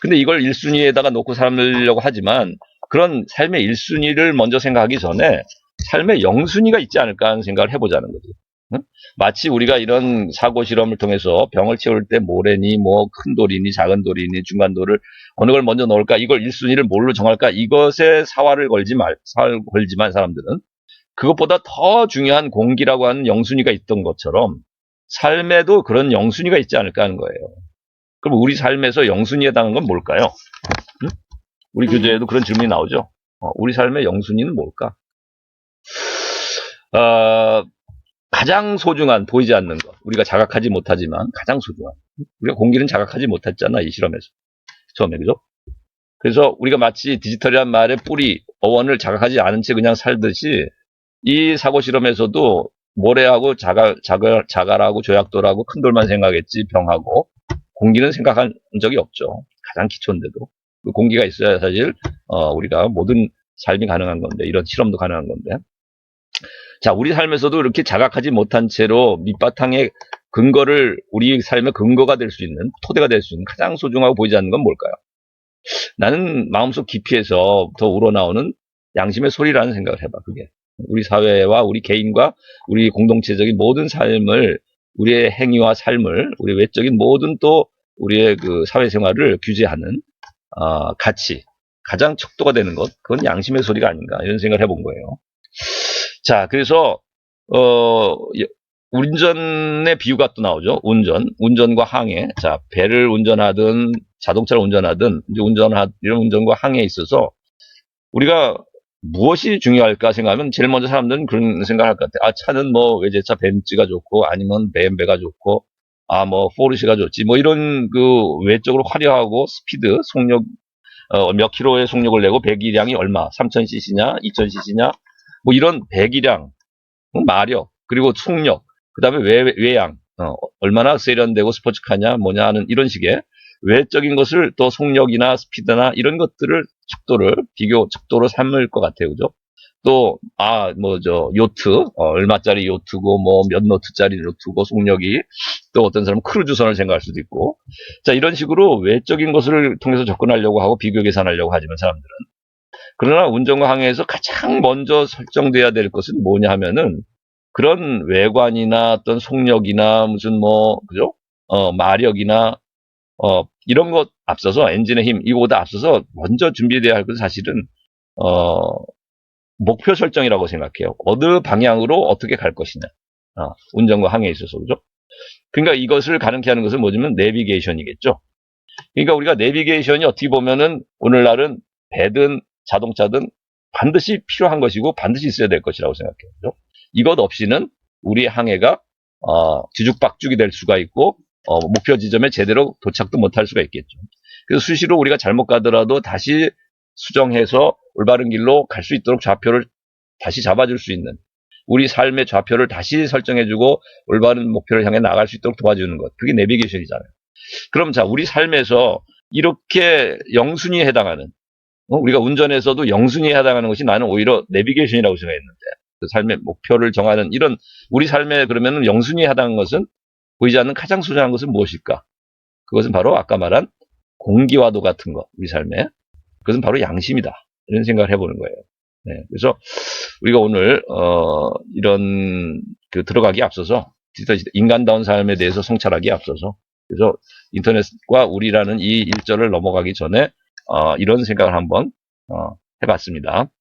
근데 이걸 1순위에다가 놓고 살려고 하지만 그런 삶의 1순위를 먼저 생각하기 전에 삶의 0순위가 있지 않을까 하는 생각을 해보자는 거죠. 응? 마치 우리가 이런 사고 실험을 통해서 병을 채울 때 모래니 뭐 큰 돌이니 작은 돌이니 중간 돌을 어느 걸 먼저 넣을까 이걸 1순위를 뭘로 정할까 이것에 사활을 걸지만 사람들은 그것보다 더 중요한 공기라고 하는 0순위가 있던 것처럼 삶에도 그런 0순위가 있지 않을까 하는 거예요. 그럼 우리 삶에서 0순위에 해당하는 건 뭘까요? 응? 우리 교재에도 그런 질문이 나오죠. 우리 삶의 0순위는 뭘까? 가장 소중한 보이지 않는 것. 우리가 자각하지 못하지만 가장 소중한. 우리가 공기는 자각하지 못했잖아. 이 실험에서. 처음에. 그죠? 그래서 우리가 마치 디지털이란 말의 뿌리, 어원을 자각하지 않은 채 그냥 살듯이 이 사고 실험에서도 모래하고 자갈하고 조약돌하고 큰 돌만 생각했지 병하고 공기는 생각한 적이 없죠. 가장 기초인데도. 그 공기가 있어야 사실 우리가 모든 삶이 가능한 건데 이런 실험도 가능한 건데 자 우리 삶에서도 이렇게 자각하지 못한 채로 밑바탕의 근거를 우리 삶의 근거가 될 수 있는 토대가 될 수 있는 가장 소중하고 보이지 않는 건 뭘까요? 나는 마음속 깊이에서 더 우러나오는 양심의 소리라는 생각을 해봐. 그게 우리 사회와 우리 개인과 우리 공동체적인 모든 삶을 우리의 행위와 삶을 우리 외적인 모든 또 우리의 그 사회생활을 규제하는 가치 가장 척도가 되는 것 그건 양심의 소리가 아닌가 이런 생각을 해본 거예요. 자 그래서 운전의 비유가 또 나오죠. 운전과 항해. 자 배를 운전하든 자동차를 운전하든 이제 이런 운전과 항해에 있어서 우리가 무엇이 중요할까 생각하면 제일 먼저 사람들은 그런 생각을 할 것 같아요. 차는 뭐 외제차 벤츠가 좋고 아니면 BMW가 좋고 뭐 포르쉐가 좋지 뭐 이런 그 외적으로 화려하고 스피드 속력 몇 킬로의 속력을 내고 배기량이 얼마, 3000cc냐, 2000cc냐, 뭐 이런 배기량, 마력, 그리고 속력, 그 다음에 외양, 얼마나 세련되고 스포츠카냐, 뭐냐 하는 이런 식의 외적인 것을 또 속력이나 스피드나 이런 것들을 비교 척도로 삼을 것 같아요. 그죠? 또, 요트, 얼마짜리 요트고, 뭐, 몇 노트짜리 요트고, 속력이, 또 어떤 사람은 크루즈선을 생각할 수도 있고. 자, 이런 식으로 외적인 것을 통해서 접근하려고 하고 비교 계산하려고 하지만 사람들은. 그러나 운전과 항해에서 가장 먼저 설정돼야 될 것은 뭐냐 하면은, 그런 외관이나 어떤 속력이나 무슨 그죠? 마력이나, 이런 것 앞서서, 엔진의 힘, 이거보다 앞서서 먼저 준비돼야 할 것은 사실은, 목표 설정이라고 생각해요. 어느 방향으로 어떻게 갈 것이냐. 운전과 항해에 있어서, 그죠? 그러니까 이것을 가능케 하는 것은 뭐냐면 내비게이션이겠죠. 그러니까 우리가 내비게이션이 어떻게 보면은 오늘날은 배든 자동차든 반드시 필요한 것이고 반드시 있어야 될 것이라고 생각해요. 그죠? 이것 없이는 우리 항해가, 뒤죽박죽이 될 수가 있고, 목표 지점에 제대로 도착도 못할 수가 있겠죠. 그래서 수시로 우리가 잘못 가더라도 다시 수정해서 올바른 길로 갈 수 있도록 좌표를 다시 잡아줄 수 있는, 우리 삶의 좌표를 다시 설정해주고 올바른 목표를 향해 나갈 수 있도록 도와주는 것. 그게 내비게이션이잖아요. 그럼 자, 우리 삶에서 이렇게 영순위에 해당하는, 우리가 운전에서도 영순위에 해당하는 것이 나는 오히려 내비게이션이라고 생각했는데, 그 삶의 목표를 정하는 이런 우리 삶에 그러면 영순위에 해당하는 것은 보이지 않는 가장 소중한 것은 무엇일까? 그것은 바로 아까 말한 공기와도 같은 것, 우리 삶에. 그것은 바로 양심이다. 이런 생각을 해보는 거예요. 네, 그래서 우리가 오늘 이런 들어가기 앞서서 인간다운 삶에 대해서 성찰하기 앞서서, 그래서 인터넷과 우리라는 이 일절을 넘어가기 전에 이런 생각을 한번 해봤습니다.